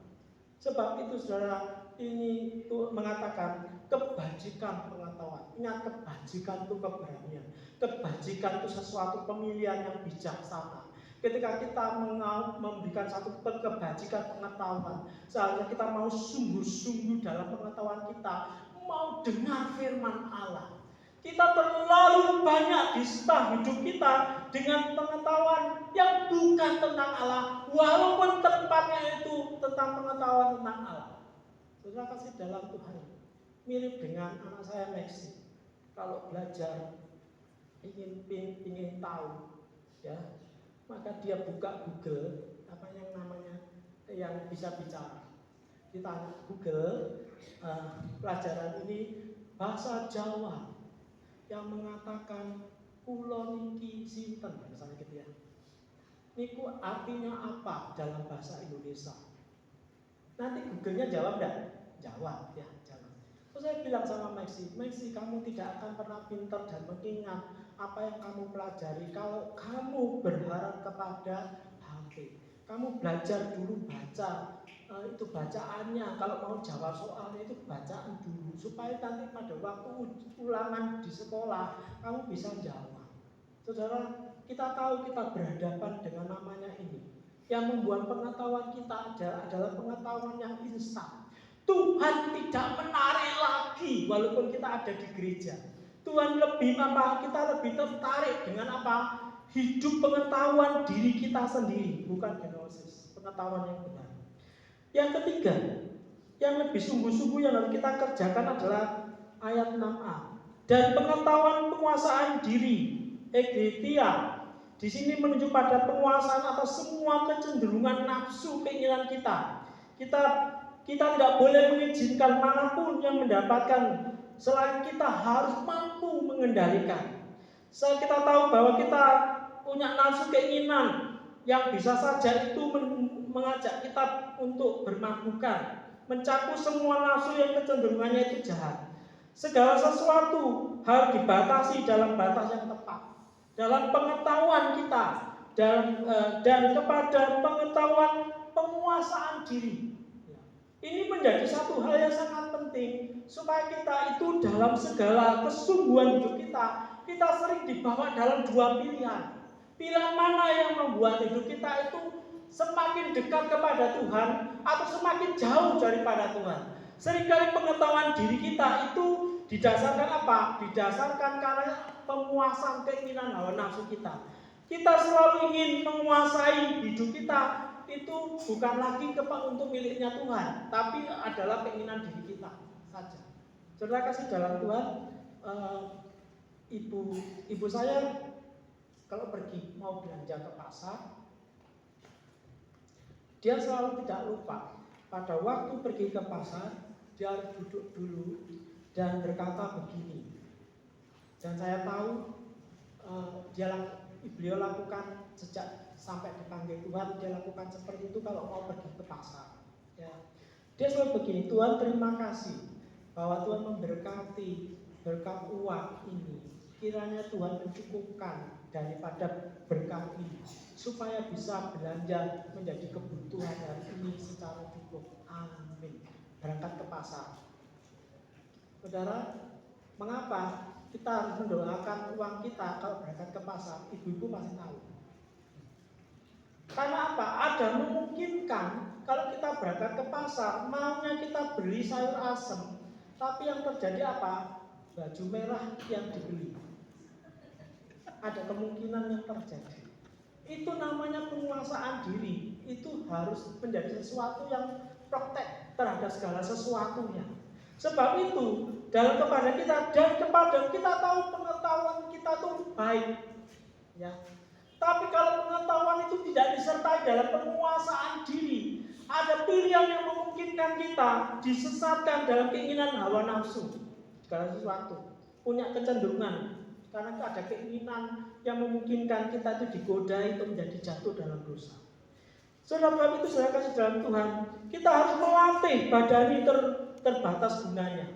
Sebab itu saudara, ini tuh mengatakan kebajikan pengetahuan. Ingat, kebajikan itu keberanian. Kebajikan itu sesuatu pemilihan yang bijaksana. Ketika kita memberikan satu kebajikan pengetahuan, seharusnya kita mau sungguh-sungguh dalam pengetahuan kita, mau dengar firman Allah. Kita terlalu banyak disita hidup kita dengan pengetahuan yang bukan tentang Allah, walaupun tempatnya itu tentang pengetahuan tentang Allah. Saudara kasih dalam Tuhan, mirip dengan anak saya Maxi. Kalau belajar ingin tahu, ya, maka dia buka Google, apa yang namanya yang bisa bicara. Kita Google pelajaran ini bahasa Jawa yang mengatakan pulau niki sinten, misalnya gitu ya. Niku artinya apa dalam bahasa Indonesia? Nanti Google-nya jawab enggak? Jawab, ya, jawab. Terus saya bilang sama Maxi, kamu tidak akan pernah pintar dan mengingat apa yang kamu pelajari kalau kamu berharap kepada HP. Kamu belajar dulu baca, itu bacaannya, kalau mau jawab soalnya itu bacaan dulu, supaya nanti pada waktu ulangan di sekolah kamu bisa jawab. Saudara, kita tahu kita berhadapan dengan namanya ini. Yang membuat pengetahuan kita adalah pengetahuan yang instan. Tuhan tidak menarik lagi walaupun kita ada di gereja. Tuhan lebih apa? Kita lebih tertarik dengan apa? Hidup pengetahuan diri kita sendiri, bukan gnosis, pengetahuan yang benar. Yang ketiga, yang lebih sungguh-sungguh yang harus kita kerjakan adalah ayat 6a. Dan pengetahuan penguasaan diri, egretia. Di sini menunjuk pada penguasaan atas semua kecenderungan nafsu keinginan kita. Kita tidak boleh mengizinkan manapun yang mendapatkan selain kita harus mampu mengendalikan. Kita tahu bahwa kita punya nafsu keinginan yang bisa saja itu mengajak kita untuk bermabukan, mencakup semua nafsu yang kecenderungannya itu jahat. Segala sesuatu harus dibatasi dalam batas yang tepat, dalam pengetahuan kita dan kepada pengetahuan penguasaan diri. Ini menjadi satu hal yang sangat penting supaya kita itu dalam segala kesungguhan hidup kita sering dibawa dalam dua pilihan. Pilihan mana yang membuat hidup kita itu semakin dekat kepada Tuhan atau semakin jauh daripada Tuhan. Seringkali pengetahuan diri kita itu didasarkan apa? Didasarkan karena penguasaan keinginan hawa nafsu kita. Kita selalu ingin menguasai hidup kita, itu bukan lagi untuk miliknya Tuhan, tapi adalah keinginan diri kita saja. Saudara kasih dalam Tuhan, ibu saya kalau pergi mau belanja ke pasar, dia selalu tidak lupa pada waktu pergi ke pasar dia harus duduk dulu dan berkata begini. Dan saya tahu beliau lakukan sejak sampai dipanggil Tuhan, dia lakukan seperti itu kalau mau pergi ke pasar. Ya. Dia selalu begini, Tuhan terima kasih bahwa Tuhan memberkati berkat uang ini. Kiranya Tuhan mencukupkan daripada berkat ini supaya bisa belanja menjadi kebutuhan hari ini secara cukup. Amin. Berangkat ke pasar. Saudara, mengapa kita harus mendoakan uang kita kalau berangkat ke pasar? Ibu-ibu pasti tahu. Karena apa? Ada memungkinkan kalau kita berangkat ke pasar, maunya kita beli sayur asem, tapi yang terjadi apa? Baju merah yang dibeli. Ada kemungkinan yang terjadi. Itu namanya penguasaan diri. Itu harus menjadi sesuatu yang protek terhadap segala sesuatunya. Sebab itu dalam kepada kita dan kepada kita tahu pengetahuan kita itu baik, ya. Tapi kalau pengetahuan itu tidak disertai dalam penguasaan diri, ada pilihan yang memungkinkan kita disesatkan dalam keinginan hawa nafsu. Segala sesuatu punya kecenderungan karena ada keinginan yang memungkinkan kita itu digoda itu menjadi jatuh dalam dosa. Saudara itu saya kasih dalam Tuhan, kita harus melatih badan ini terbatas gunanya.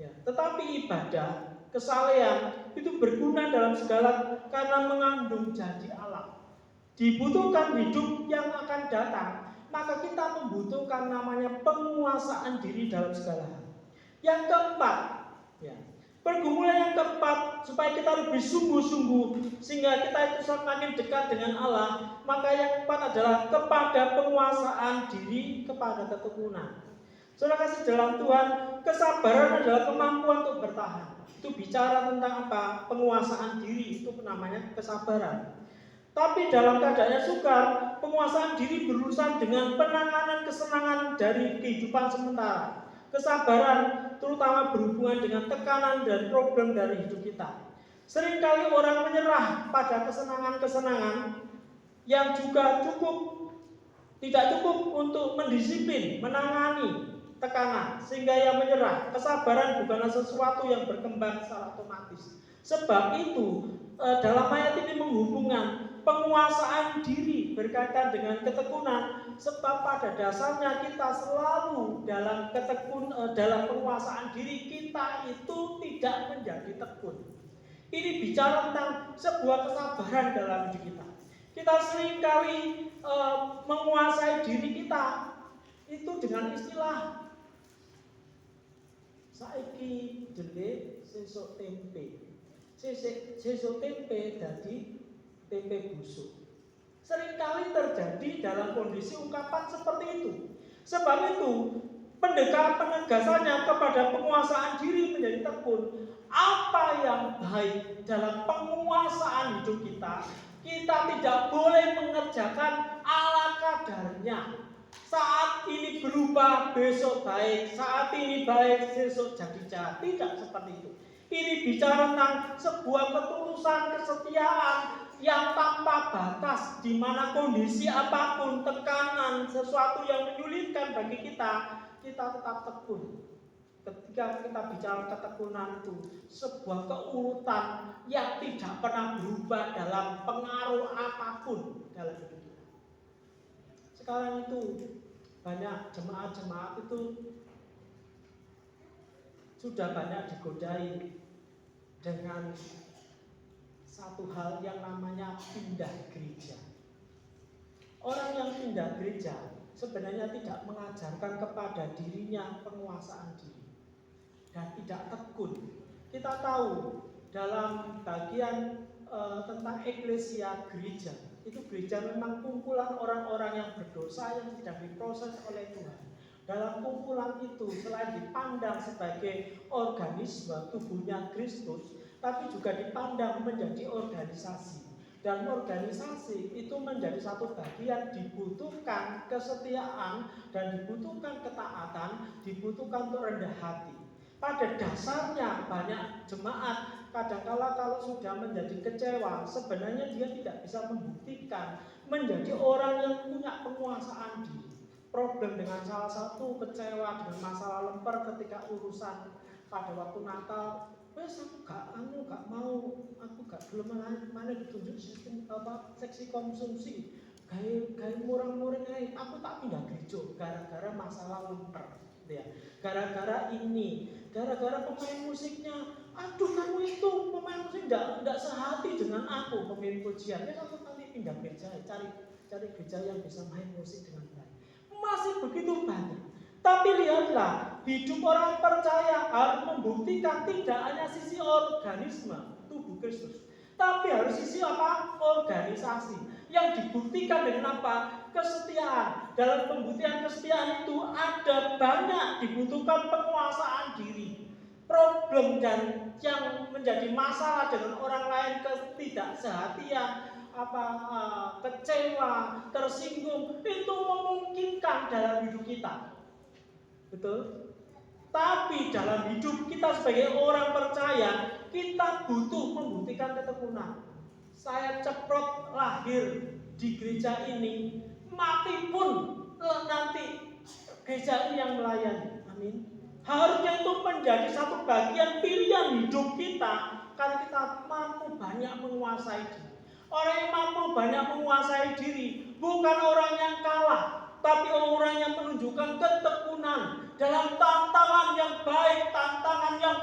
Ya. Tetapi ibadah, kesalehan itu berguna dalam segala karena mengandung janji Allah. Dibutuhkan hidup yang akan datang, maka kita membutuhkan namanya penguasaan diri dalam segala hal. Yang keempat, ya, pergumulan yang keempat, supaya kita lebih sungguh-sungguh sehingga kita itu semakin dekat dengan Allah, maka yang keempat adalah kepada penguasaan diri kepada ketekunan. Saudara kasih dalam Tuhan, kesabaran adalah kemampuan untuk bertahan. Itu bicara tentang apa? Penguasaan diri, itu namanya kesabaran. Tapi dalam keadaannya sukar, penguasaan diri berurusan dengan penanganan kesenangan dari kehidupan sementara. Kesabaran terutama berhubungan dengan tekanan dan problem dari hidup kita. Seringkali orang menyerah pada kesenangan-kesenangan yang juga tidak cukup untuk mendisiplin, menangani tekanan, sehingga ia menyerah. Kesabaran bukanlah sesuatu yang berkembang secara otomatis. Sebab itu, dalam ayat ini menghubungkan penguasaan diri berkaitan dengan ketekunan, sebab pada dasarnya kita selalu dalam penguasaan diri kita itu tidak menjadi tekun. Ini bicara tentang sebuah kesabaran dalam hidup kita. Kita seringkali menguasai diri kita itu dengan istilah saiki jelek sesuk tempe. Sesuk tempe dadi tempe busuk. Seringkali terjadi dalam kondisi ungkapan seperti itu. Sebab itu, penegasannya kepada penguasaan diri menjadi tekun. Apa yang baik dalam penguasaan hidup kita, kita tidak boleh mengerjakan ala kadarnya. Saat ini berubah, besok baik. Saat ini baik, besok jadi jahat. Tidak seperti itu. Ini bicara tentang sebuah ketulusan, kesetiaan yang tanpa batas, di mana kondisi apapun, tekanan, sesuatu yang menyulitkan bagi kita tetap tekun. Ketika kita bicara ketekunan itu sebuah keurutan yang tidak pernah berubah dalam pengaruh apapun dalam hidup kita. Sekarang itu banyak jemaat-jemaat itu sudah banyak digodai dengan satu hal yang namanya pindah gereja. Orang yang pindah gereja sebenarnya tidak mengajarkan kepada dirinya penguasaan diri dan tidak tekun. Kita tahu dalam bagian tentang eklesia gereja, itu gereja memang kumpulan orang-orang yang berdosa yang tidak diproses oleh Tuhan. Dalam kumpulan itu selain dipandang sebagai organisme tubuhnya Kristus, tapi juga dipandang menjadi organisasi. Dan organisasi itu menjadi satu bagian, dibutuhkan kesetiaan dan dibutuhkan ketaatan, dibutuhkan untuk rendah hati. Pada dasarnya banyak jemaat kadangkala kalau sudah menjadi kecewa, sebenarnya dia tidak bisa membuktikan menjadi orang yang punya penguasaan diri. Problem dengan salah satu kecewa dengan masalah lemper ketika urusan pada waktu Natal, wes aku gak mau, aku gak belum mana ditunjuk sistem seksi konsumsi, gaya murah-murah aja, aku tak pindah gereja gara-gara masalah lemper, ya. Gara-gara ini, gara-gara pemain musiknya, aduh kamu itu pemain musik tidak sehati dengan aku pemimpin pujian, ya aku nanti pindah gereja, cari gereja yang bisa main musik dengan baik. Masih begitu banyak. Tapi lihatlah, hidup orang percaya harus membuktikan tidak hanya sisi organisme tubuh Kristus, tapi harus sisi apa? Organisasi. Yang dibuktikan dengan apa? Kesetiaan. Dalam pembuktian kesetiaan itu ada banyak dibutuhkan penguasaan diri. Problem dan yang menjadi masalah dengan orang lain, ketidaksehatian, kecewa, tersinggung, itu memungkinkan dalam hidup kita. Betul? Tapi dalam hidup kita sebagai orang percaya, kita butuh membuktikan ketekunan. Saya ceprot lahir di gereja ini, mati pun nanti gereja ini yang melayani. Amin. Harusnya itu menjadi satu bagian pilihan hidup kita, karena kita mampu banyak menguasai diri. Orang yang mampu banyak menguasai diri bukan orang yang kalah, tapi orang yang menunjukkan ketekunan dalam tantangan yang baik, tantangan yang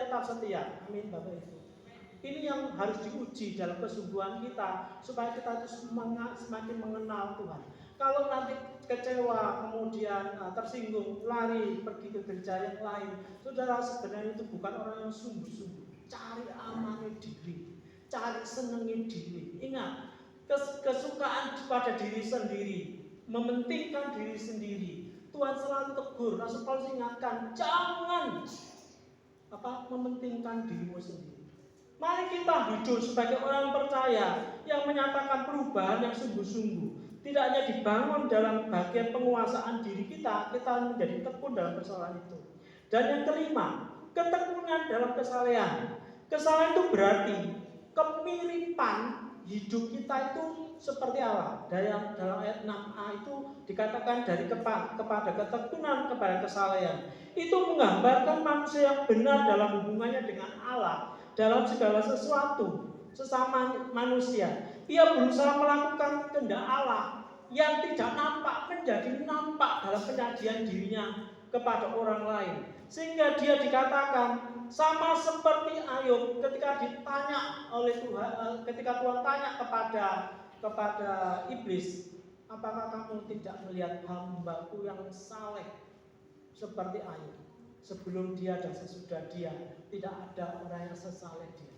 tetap setia. Amin Bapak Ibu. Ini yang harus diuji dalam kesungguhan kita supaya kita itu semakin mengenal Tuhan. Kalau nanti kecewa, kemudian tersinggung, lari pergi ke gereja yang lain, saudara sebenarnya itu bukan orang yang sungguh-sungguh. Cari amannya diri, cari senengnya diri. Ingat, kesukaan pada diri sendiri, mementingkan diri sendiri. Tuhan selalu tegur, Rasul Paulus ingatkan, jangan mementingkan dirimu sendiri. Mari kita hidup sebagai orang percaya yang menyatakan perubahan yang sungguh-sungguh. Tidak hanya dibangun dalam bagian penguasaan diri kita menjadi tekun dalam kesalahan itu. Dan yang kelima, ketekunan dalam kesalehan. Kesalehan itu berarti kemiripan hidup kita itu seperti Allah. Dalam ayat 6a itu dikatakan dari kepada ketekunan kepada kesalehan. Itu menggambarkan manusia yang benar dalam hubungannya dengan Allah. Dalam segala sesuatu sesama manusia, ia berusaha melakukan kehendak Allah yang tidak nampak menjadi nampak dalam penyajian dirinya kepada orang lain, sehingga dia dikatakan sama seperti Ayub ketika ditanya oleh Tuhan, ketika Tuhan tanya kepada iblis, apakah kamu tidak melihat hamba-Ku yang saleh seperti Ayub? Sebelum dia dan sesudah dia tidak ada orang yang sesaleh dia.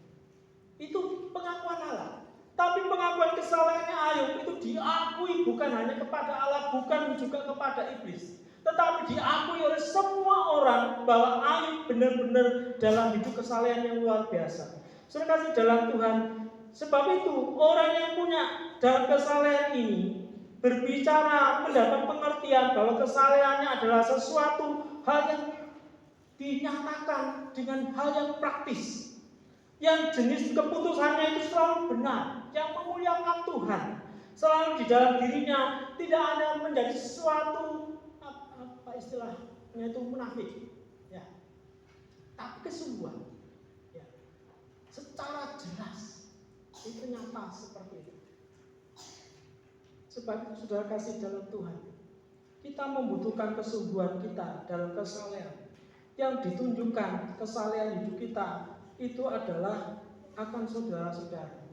Itu pengakuan Allah. Tapi pengakuan kesalahannya Ayub itu diakui bukan hanya kepada Allah, bukan juga kepada iblis, tetapi diakui oleh semua orang bahwa Ayub benar-benar dalam hidup kesalehan yang luar biasa. Saudara kasih dalam Tuhan, sebab itu orang yang punya dalam kesalehan ini berbicara mendapat pengertian bahwa kesalehannya adalah sesuatu hal yang dinyatakan dengan hal yang praktis, yang jenis keputusannya itu selalu benar, yang memuliakan Tuhan, selalu di dalam dirinya tidak ada menjadi sesuatu istilahnya itu munafik, ya, tapi kesungguhan, ya, secara jelas itu nyata seperti itu. Sebab itu saudara kasih dalam Tuhan, kita membutuhkan kesungguhan kita dalam kesalehan. Yang ditunjukkan kesalehan hidup kita itu adalah akan saudara-saudara.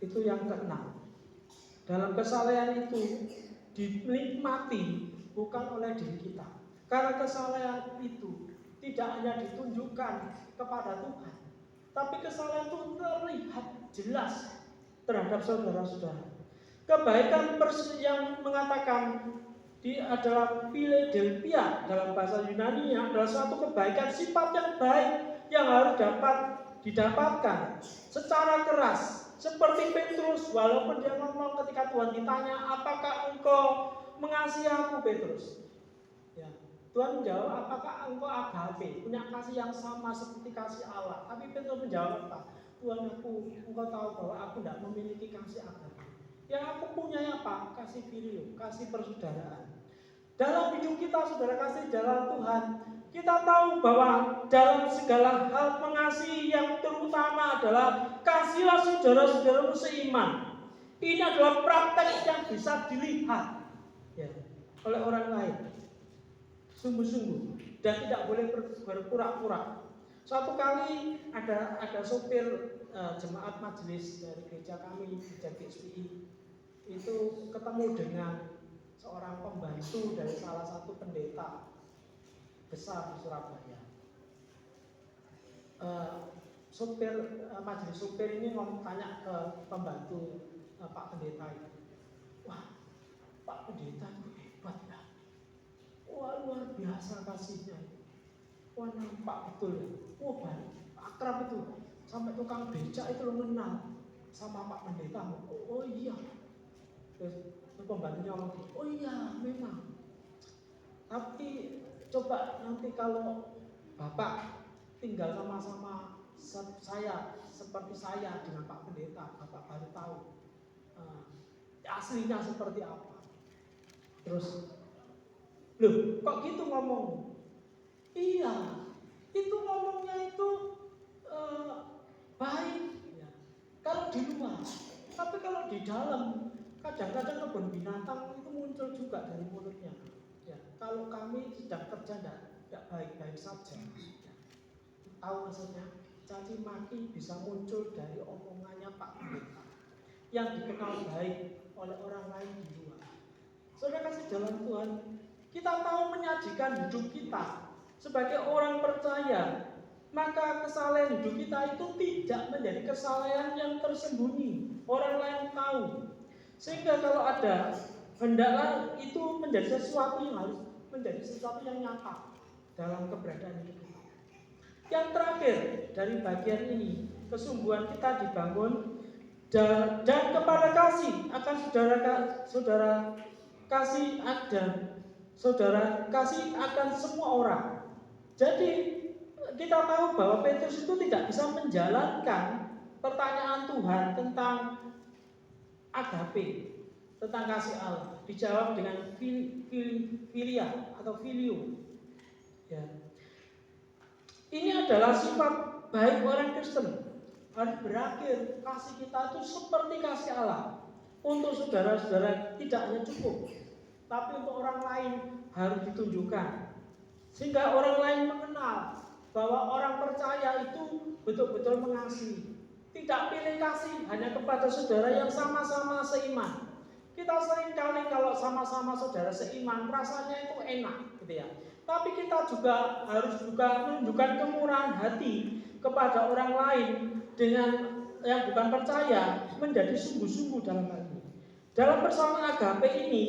Itu yang keenam. Dalam kesalehan itu dinikmati bukan oleh diri kita. Karena kesalehan itu tidak hanya ditunjukkan kepada Tuhan, tapi kesalehan itu terlihat jelas terhadap saudara-saudara. Kebaikan yang mengatakan adalah Philadelphia dalam bahasa Yunani adalah suatu kebaikan sifat yang baik yang harus dapat didapatkan secara keras. Seperti Petrus, walaupun dia ngomong ketika Tuhan ditanya, apakah engkau mengasihi aku Petrus? Ya, Tuhan menjawab, apakah engkau agape, punya kasih yang sama seperti kasih Allah? Tapi Petrus menjawab apa? Tuhan, engkau tahu bahwa aku tidak memiliki kasih agape. Yang aku punya apa? Kasih filio, kasih persaudaraan. Dalam hidup kita, saudara kasih dalam Tuhan, kita tahu bahwa dalam segala hal mengasihi yang terutama adalah kasihlah saudara-saudaramu seiman. Ini adalah praktek yang bisa dilihat, ya, oleh orang lain, sungguh-sungguh, dan tidak boleh berpura-pura. Suatu kali ada sopir jemaat majelis dari gereja kami, gereja GSPI, itu ketemu dengan seorang pembantu dari salah satu pendeta besar di Surabaya. Majelis supir ini tanya ke pembantu Pak Pendeta itu, wah, Pak Pendeta itu hebat ya, wah luar biasa kasihnya, wah nampak betul ya, wah baik, akrab itu, sampai tukang becak itu lo kenal sama Pak Pendeta. Oh iya. Terus pembantunya ngomong, oh iya memang, tapi coba nanti kalau Bapak tinggal sama-sama saya seperti saya dengan Pak Pendeta, Bapak baru tahu aslinya seperti apa. Terus, loh kok gitu ngomong? Iya, itu ngomongnya itu baik ya, kalau di luar, tapi kalau di dalam kadang-kadang kebun binatang itu muncul juga dari mulutnya. Ya, kalau kami sedang kerja tidak baik-baik saja. Ya. Tahu maksudnya? Caci maki bisa muncul dari omongannya Pak Pendeta yang dikenal baik oleh orang lain di luar. Saudara kasih dalam Tuhan, kita tahu menyajikan hidup kita sebagai orang percaya, maka kesalahan hidup kita itu tidak menjadi kesalahan yang tersembunyi. Orang lain tahu. Sehingga kalau ada, hendaklah itu menjadi sesuatu yang harus menjadi sesuatu yang nyata dalam keberadaan hidup kita. Yang terakhir dari bagian ini, kesungguhan kita dibangun dan kepada kasih akan saudara kasih saudara kasih akan semua orang. Jadi kita tahu bahwa Petrus itu tidak bisa menjalankan pertanyaan Tuhan tentang agape, tentang kasih Allah. Dijawab dengan filia atau filio. Ya. Ini adalah sifat baik orang Kristen. Harus berakhir kasih kita itu seperti kasih Allah. Untuk saudara-saudara tidak hanya cukup, tapi untuk orang lain harus ditunjukkan. Sehingga orang lain mengenal bahwa orang percaya itu betul-betul mengasihi. Tidak pilih kasih hanya kepada saudara yang sama-sama seiman. Kita sering kali kalau sama-sama saudara seiman rasanya itu enak, gitu ya. Tapi kita juga harus menunjukkan kemurahan hati kepada orang lain dengan yang bukan percaya, menjadi sungguh-sungguh dalam hal ini. Dalam persoalan agape ini,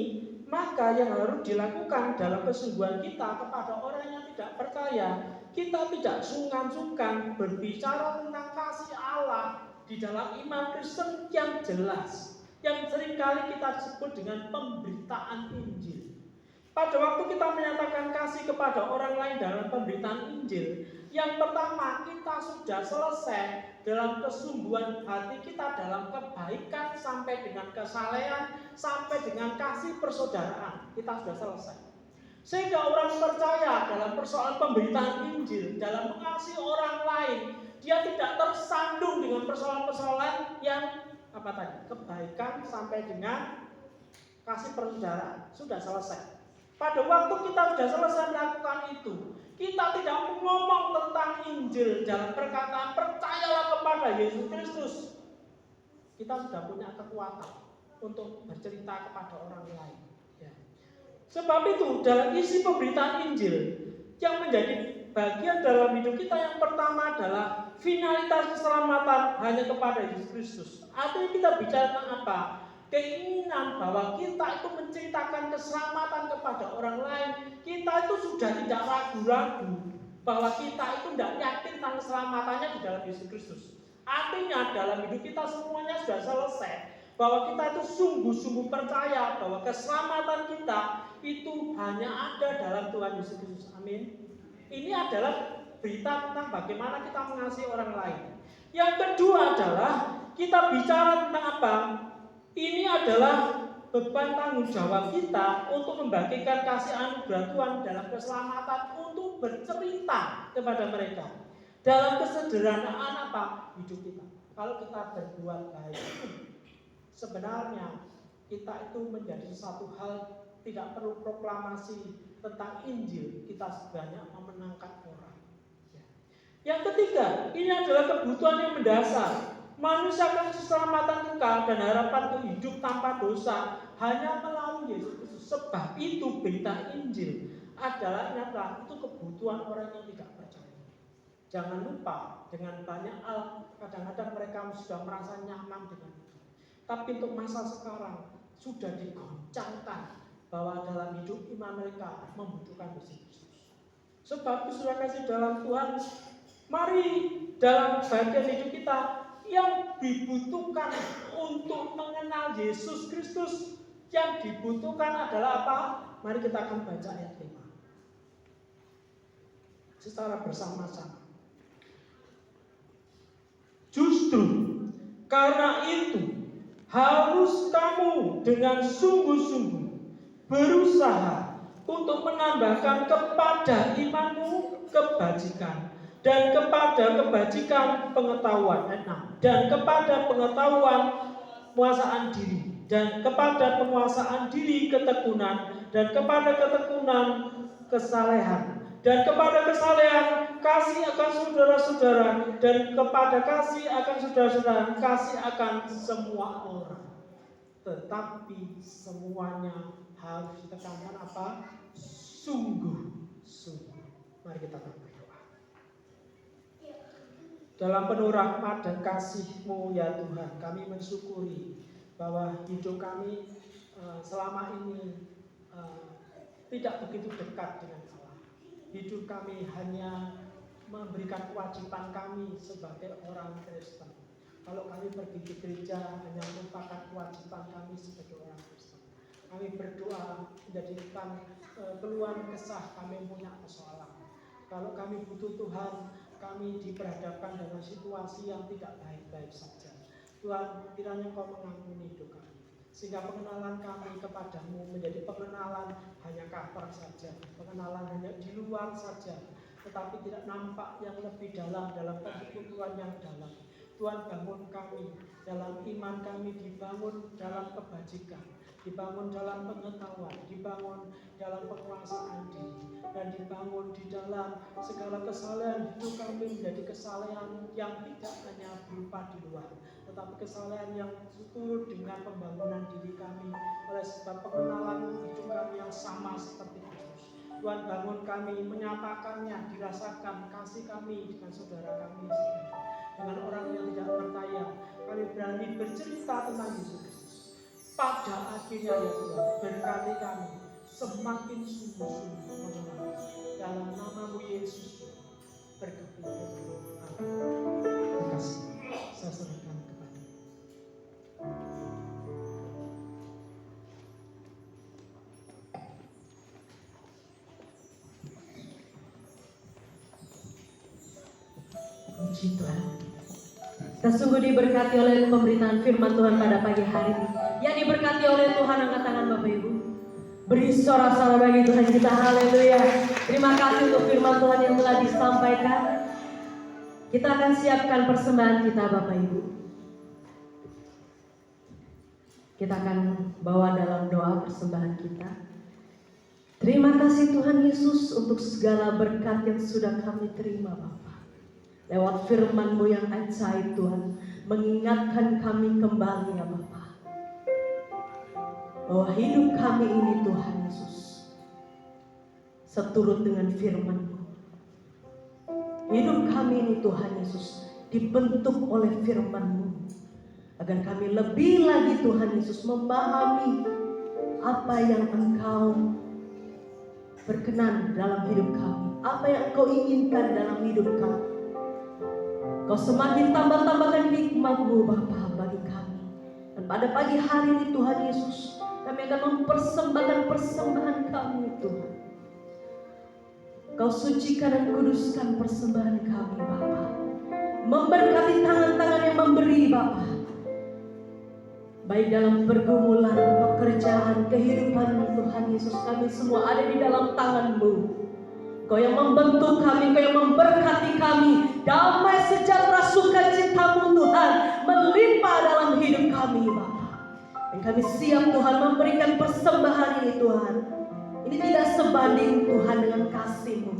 maka yang harus dilakukan dalam kesungguhan kita kepada orang yang tidak percaya, kita tidak sungkan-sungkan berbicara tentang kasih Allah di dalam iman Kristen yang jelas, yang seringkali kita sebut dengan pemberitaan Injil. Pada waktu kita menyatakan kasih kepada orang lain dalam pemberitaan Injil, yang pertama kita sudah selesai dalam kesungguhan hati kita dalam kebaikan sampai dengan kesalehan, sampai dengan kasih persaudaraan. Kita sudah selesai. Sehingga orang percaya dalam persoalan pemberitaan Injil, dalam mengasihi orang lain, dia tidak tersandung dengan persoalan-persoalan yang kebaikan sampai dengan kasih persaudaraan. Sudah selesai. Pada waktu kita sudah selesai melakukan itu, kita tidak ngomong tentang Injil dalam perkataan percayalah kepada Yesus Kristus. Kita sudah punya kekuatan untuk bercerita kepada orang lain. Ya. Sebab itu dalam isi pemberitaan Injil yang menjadi bagian dalam hidup kita yang pertama adalah finalitas keselamatan hanya kepada Yesus Kristus. Artinya kita bicara tentang apa? Keinginan bahwa kita itu menceritakan keselamatan kepada orang lain. Kita itu sudah tidak ragu-ragu bahwa kita itu tidak yakin tentang keselamatannya di dalam Yesus Kristus. Artinya dalam hidup kita semuanya sudah selesai, bahwa kita itu sungguh-sungguh percaya bahwa keselamatan kita itu hanya ada dalam Tuhan Yesus Kristus. Amin. Ini adalah berita tentang bagaimana kita mengasihi orang lain. Yang kedua adalah kita bicara tentang apa? Ini adalah beban tanggung jawab kita untuk membagikan kasih anugerah Tuhan dalam keselamatan, untuk bercerita kepada mereka dalam kesederhanaan apa? Hidup kita. Kalau kita berbuat baik, sebenarnya kita itu menjadi satu hal, tidak perlu proklamasi tentang Injil, kita sebenarnya memenangkan orang. Yang ketiga, ini adalah kebutuhan yang mendasar. Manusia akan keselamatan kekal dan harapan untuk hidup tanpa dosa hanya melalui Yesus Kristus. Sebab itu berita Injil adalah itu kebutuhan orang yang tidak percaya. Jangan lupa, dengan banyak hal kadang-kadang mereka sudah merasa nyaman dengan itu. Tapi untuk masa sekarang sudah digoncangkan bahwa dalam hidup iman mereka membutuhkan Yesus Kristus. Sebab itu sudah kasih dalam Tuhan, mari dalam bagian hidup kita yang dibutuhkan untuk mengenal Yesus Kristus, yang dibutuhkan adalah apa? Mari kita akan baca ayat 5 secara bersama-sama. Justru karena itu harus kamu dengan sungguh-sungguh berusaha untuk menambahkan kepada imanmu kebajikan, dan kepada kebajikan pengetahuan, dan kepada pengetahuan penguasaan diri, dan kepada penguasaan diri ketekunan, dan kepada ketekunan kesalehan, Dan kepada kesalehan kasih akan saudara-saudara, dan kepada kasih akan saudara-saudara kasih akan semua orang. Tetapi semuanya harus ditekankan apa? Sungguh-sungguh. Mari kita berdoa. Dalam penuh rahmat dan kasih-Mu ya Tuhan, kami mensyukuri bahwa hidup kami selama ini tidak begitu dekat dengan Allah. Hidup kami hanya memberikan kewajiban kami sebagai orang Kristen. Kalau kami pergi ke gereja hanya merupakan kewajiban kami sebagai orang Kristen. Kami berdoa menjadikan keluhan kesah kami punya persoalan. Kalau kami butuh Tuhan, kami diperhadapkan dengan situasi yang tidak baik-baik saja. Tuhan, kiranya Kau mengampuni hidup kami, sehingga pengenalan kami kepadamu menjadi pengenalan hanya kabar saja, pengenalan hanya di luar saja, tetapi tidak nampak yang lebih dalam persekutuan yang dalam. Tuhan, bangun kami dalam iman kami, dibangun dalam kebajikan, dibangun dalam pengetahuan, dibangun dalam penguasaan diri, dan dibangun di dalam segala kesalehan hidup kami menjadi kesalehan yang tidak hanya berupa di luar, tetapi kesalehan yang turut dengan pembangunan diri kami oleh sebab pengenalan hidup kami yang sama seperti Kristus. Tuhan, bangun kami menyatakannya, dirasakan kasih kami dengan saudara kami sendiri, dengan orang yang tidak percaya. Kami berani bercerita tentang Yesus Kristus. Pada akhirnya ya Tuhan, berkati kami semakin sungguh-sungguh mengenal. Dalam nama-Mu Yesus berkati kami. Terima kasih. Saya serahkan kepada.
Puji Tuhan. Kita sungguh diberkati oleh pemberitaan firman Tuhan pada pagi hari ini. Yang diberkati oleh Tuhan, angkat tangan Bapak Ibu. Beri sorak-sorai bagi Tuhan kita, haleluya. Terima kasih untuk firman Tuhan yang telah disampaikan. Kita akan siapkan persembahan kita Bapak Ibu. Kita akan bawa dalam doa persembahan kita. Terima kasih Tuhan Yesus untuk segala berkat yang sudah kami terima Bapak. Lewat firman-Mu yang ajaib Tuhan, mengingatkan kami kembali ya Bapa, bahwa hidup kami ini Tuhan Yesus seturut dengan firman-Mu. Hidup kami ini Tuhan Yesus dibentuk oleh firman-Mu, agar kami lebih lagi Tuhan Yesus memahami apa yang Engkau berkenan dalam hidup kami, apa yang Engkau inginkan dalam hidup kami. Kau semakin tambah-tambahkan hikmat-Mu Bapa bagi kami. Dan pada pagi hari ini Tuhan Yesus, kami akan mempersembahkan persembahan kami Tuhan. Kau sucikan dan kuduskan persembahan kami Bapa. Memberkati tangan-tangan yang memberi Bapa, baik dalam pergumulan, pekerjaan, kehidupan Tuhan Yesus, kami semua ada di dalam tangan-Mu. Kau yang membentuk kami, Kau yang memberkati kami. Damai sejahtera sukacita-Mu Tuhan melimpah dalam hidup kami Bapa. Dan kami siap Tuhan memberikan persembahan ini Tuhan. Ini tidak sebanding Tuhan dengan kasih-Mu,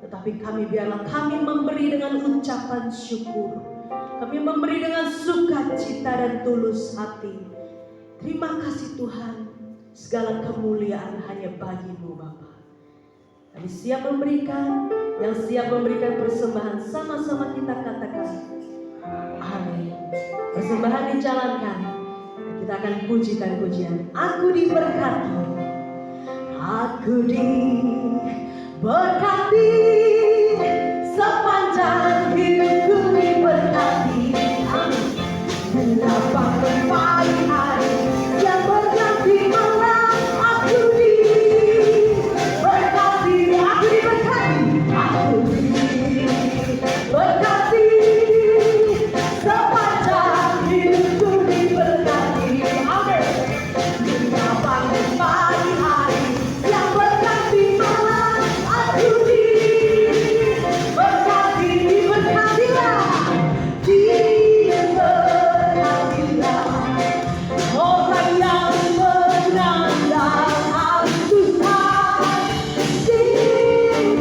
tetapi biarlah kami memberi dengan ucapan syukur. Kami memberi dengan sukacita dan tulus hati. Terima kasih Tuhan. Segala kemuliaan hanya bagi-Mu Bapa. Kami siap memberikan, yang siap memberikan persembahan, sama-sama kita katakan amin. Persembahan dijalankan, kita akan pujikan pujian. Aku diberkati, aku diberkati, sepanjang hidupku diberkati. Amin. Mendapat pagi hari yang berganti malam, aku berkati, sepanjang hidupku diberkati. Amin. Mendapat pagi hari yang berganti malam, aku diberkati, diberkatilah, diberkatilah. Orang yang menandang Tuhan diberkati.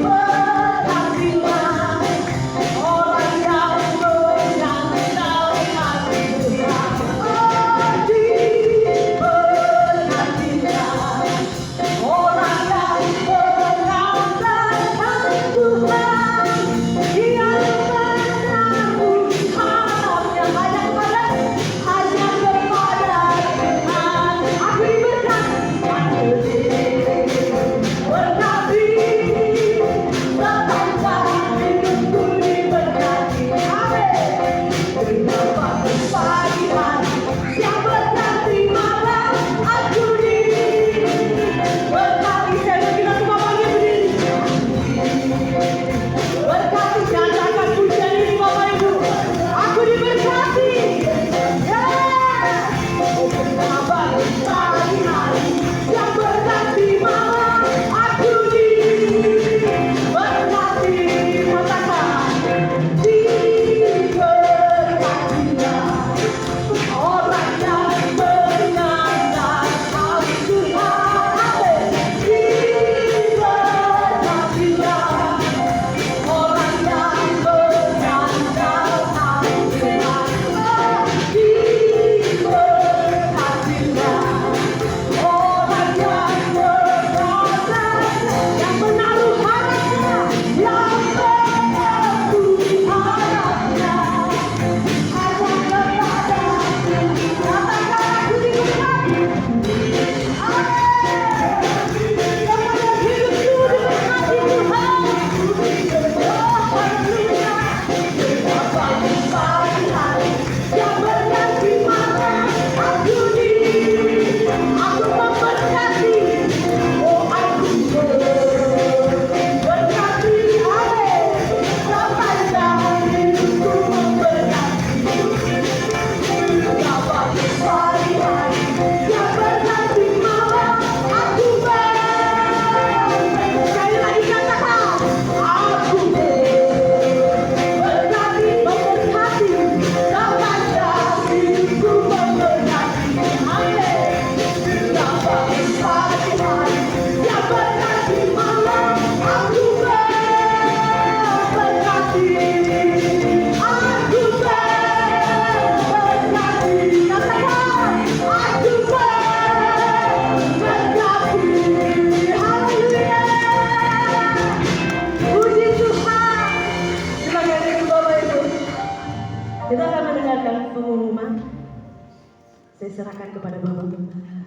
serahkan kepada Bapak Gembala.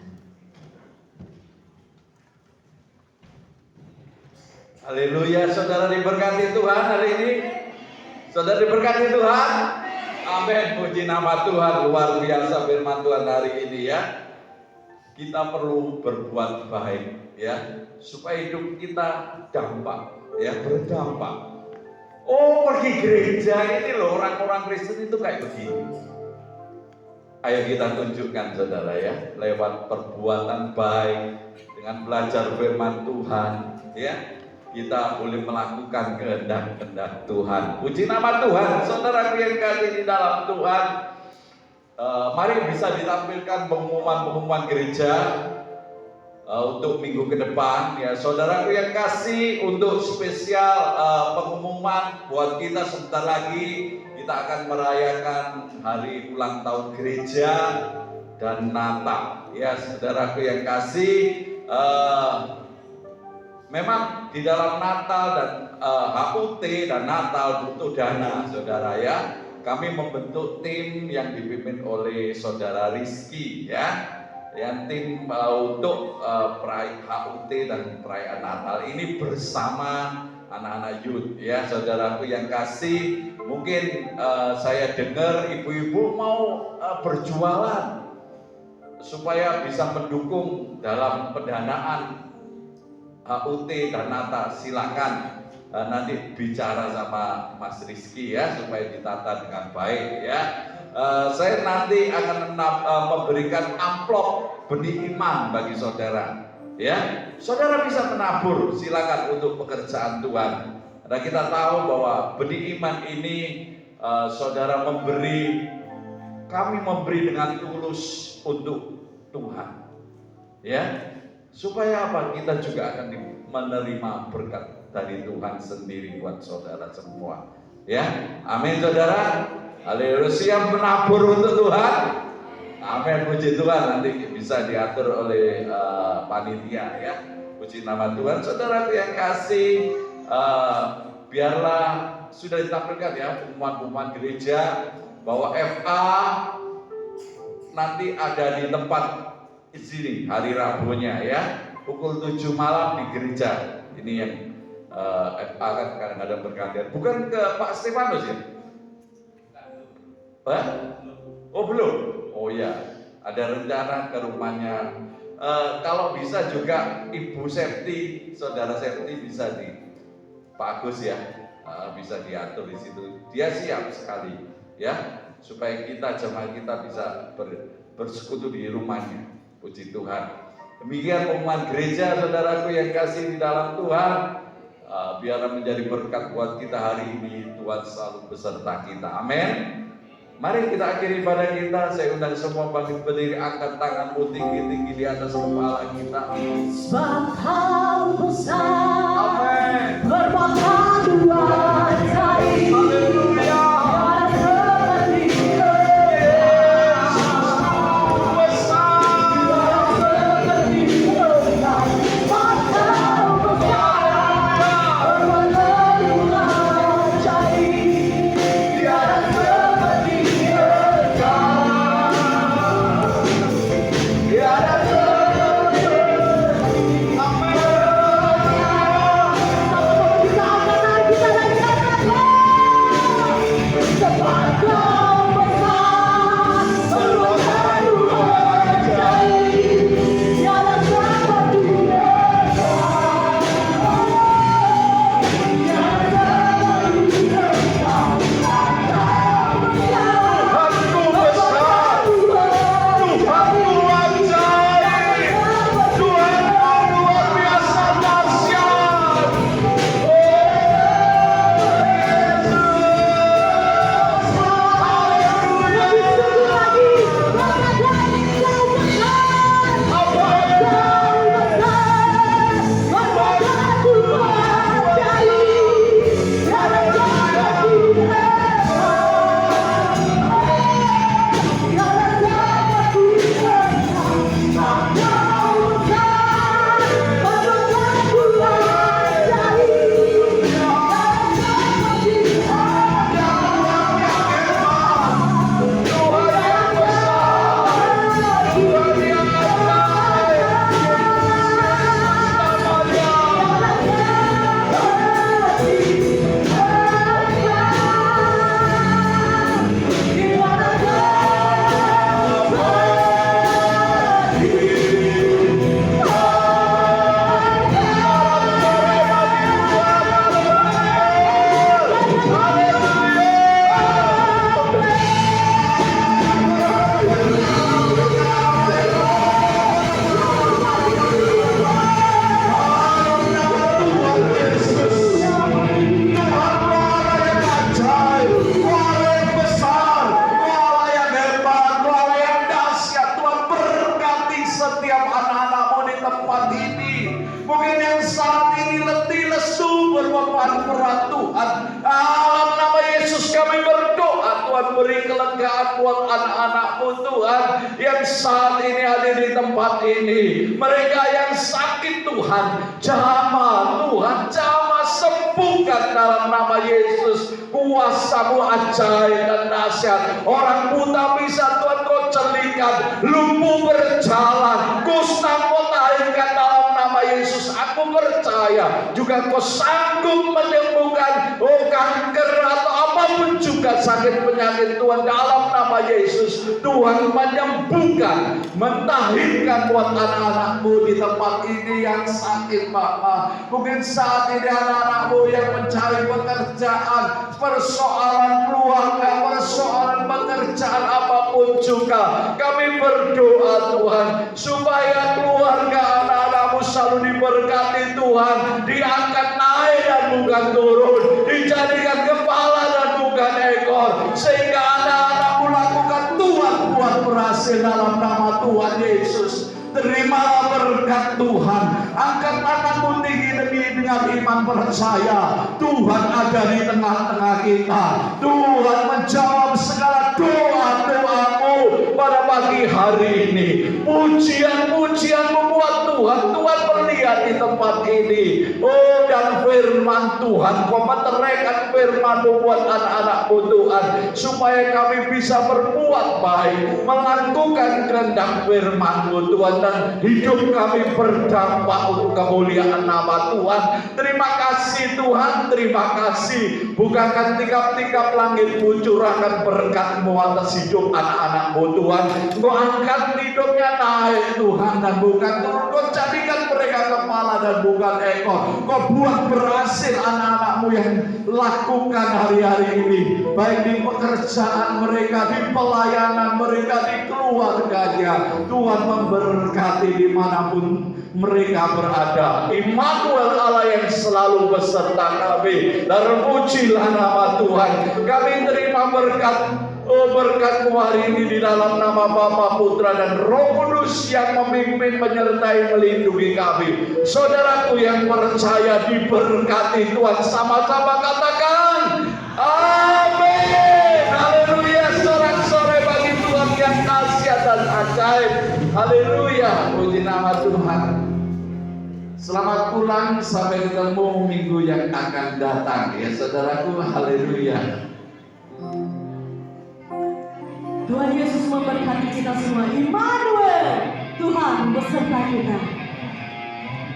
Haleluya, saudara diberkati Tuhan hari ini. Saudara diberkati Tuhan. Amin, puji nama Tuhan. Luar biasa firman Tuhan hari ini ya. Kita perlu berbuat baik ya, supaya hidup kita berdampak. Oh, pergi gereja ini loh, orang-orang Kristen itu kayak begini. Ayo kita tunjukkan saudara ya, lewat perbuatan baik, dengan belajar firman Tuhan ya. Kita boleh melakukan kehendak-kehendak Tuhan. Puji nama Tuhan, saudara yang kasih di dalam Tuhan. Mari bisa ditampilkan pengumuman-pengumuman gereja untuk minggu ke depan. Ya, saudaraku yang kasih, untuk spesial pengumuman buat kita sebentar lagi kita akan merayakan hari ulang tahun gereja dan Natal. Ya, saudaraku yang kasih. Memang di dalam Natal dan HUT dan Natal butuh dana, saudara ya. Kami membentuk tim yang dipimpin oleh saudara Rizky ya. Yang tim untuk perayaan HUT dan perayaan Natal ini bersama anak-anak youth ya, saudaraku yang kasih. Mungkin saya dengar ibu-ibu mau berjualan supaya bisa mendukung dalam pendanaan HUT dan Natal. Silakan nanti bicara sama Mas Rizky ya, supaya ditata dengan baik ya. Saya nanti akan memberikan amplop benih iman bagi saudara ya. Saudara bisa menabur, silakan untuk pekerjaan Tuhan. Karena kita tahu bahwa benih iman ini saudara memberi, kami memberi dengan tulus untuk Tuhan ya. Supaya apa? Kita juga akan menerima berkat dari Tuhan sendiri buat saudara semua. Ya, amin saudara. Haleluya, siap menabur untuk Tuhan. Amin, puji Tuhan. Nanti bisa diatur oleh panitia ya. Puji nama Tuhan. Saudara yang kasih, biarlah sudah ditampilkan ya pengumuman-pengumuman gereja bahwa FA nanti ada di tempat di sini hari Rabunya ya, pukul 7 malam di gereja. Ini yang FA kan kadang-kadang bergantian. Bukan ke Pak Stefanus ya? Oh belum? Oh ya, ada rencana ke rumahnya. Kalau bisa juga Ibu Septi, Saudara Septi bisa di Pak Agus ya, bisa diatur di situ. Dia siap sekali ya, supaya kita jemaat kita bisa bersekutu di rumahnya. Puji Tuhan. Demikian pengumuman gereja, saudaraku yang kasih di dalam Tuhan. Biarlah menjadi berkat buat kita hari ini. Tuhan selalu beserta kita. Amin. Mari kita akhiri ibadah kita. Saya undang semua bangkit berdiri, angkat tanganmu tinggi-tinggi di atas kepala kita.
Sebab Kau besar.
Amin.
Berbakat Tuhan cari.
Haleluya.
Amin.
peran Tuhan. Dalam nama Yesus kami berdoa, Tuhan beri kelegaan buat anak-anak-Mu Tuhan yang saat ini hadir di tempat ini. Mereka yang sakit Tuhan, jamah Tuhan, jamah sembuhkan dalam nama Yesus. Kuasa-Mu ajaib dan dahsyat. Orang buta bisa Tuhan Kau celikan, lumpuh berjalan, kusta Kau taikkan dalam nama Yesus. Aku percaya juga Kau sanggup menyembuhkan kanker atau apapun juga sakit penyakit Tuhan dalam nama Yesus. Tuhan menyembuhkan, mentahirkan buat anak-anak-Mu di tempat ini yang sakit Bapa. Mungkin saat ini anak-anak-Mu yang mencari pekerjaan, persoalan keluarga, persoalan pekerjaan apapun juga, kami berdoa Tuhan supaya keluarga anak-anak-Mu selalu diberkati Tuhan, diangkat naik dan bukan turun, dijadikan kepala dan bukan ekor, sehingga anak-anak-Mu lakukan Tuhan buat berhasil dalam nama Tuhan Yesus. Terimalah berkat Tuhan. Angkat tanganmu tinggi dengan iman percaya Tuhan ada di tengah-tengah kita. Tuhan menjawab segala doa-doamu pada pagi hari ini. Pujian-pujian membuat Tuhan melihat di tempat ini. Oh, dan firman Tuhan, Kau meteraikan firman-Mu buat anak-anak-Mu Tuhan, supaya kami bisa berbuat baik, melakukan kehendak firman-Mu Tuhan, dan hidup kami berdampak untuk kemuliaan nama Tuhan. Terima kasih Tuhan, terima kasih. Bukakan tikap-tikap langit-Mu, curahkan berkat-Mu atas hidup anak-anak-Mu Tuhan. Kau angkat hidupnya naik Tuhan dan bukan turun. Kau jadikan mereka kepala dan bukan ekor. Kau buat berhasil anak-anak-Mu yang lakukan hari-hari ini, baik di pekerjaan mereka, di pelayanan mereka, di keluarganya. Tuhan memberkati dimanapun mereka berada. Immanuel, Allah yang selalu beserta kami. Terpujilah nama Tuhan. Kami terima berkat berkat-Mu hari ini di dalam nama Bapa, Putra dan Roh Kudus yang memimpin, menyertai, melindungi kami. Saudaraku yang percaya diberkati Tuhan, sama-sama katakan amin. Haleluya. Sorak-sorai bagi Tuhan yang dahsyat dan ajaib. Haleluya. Puji nama Tuhan. Selamat pulang, sampai ketemu minggu yang akan datang ya saudaraku. Haleluya.
Tuhan Yesus memberkati kita semua. Immanuel, Tuhan beserta kita.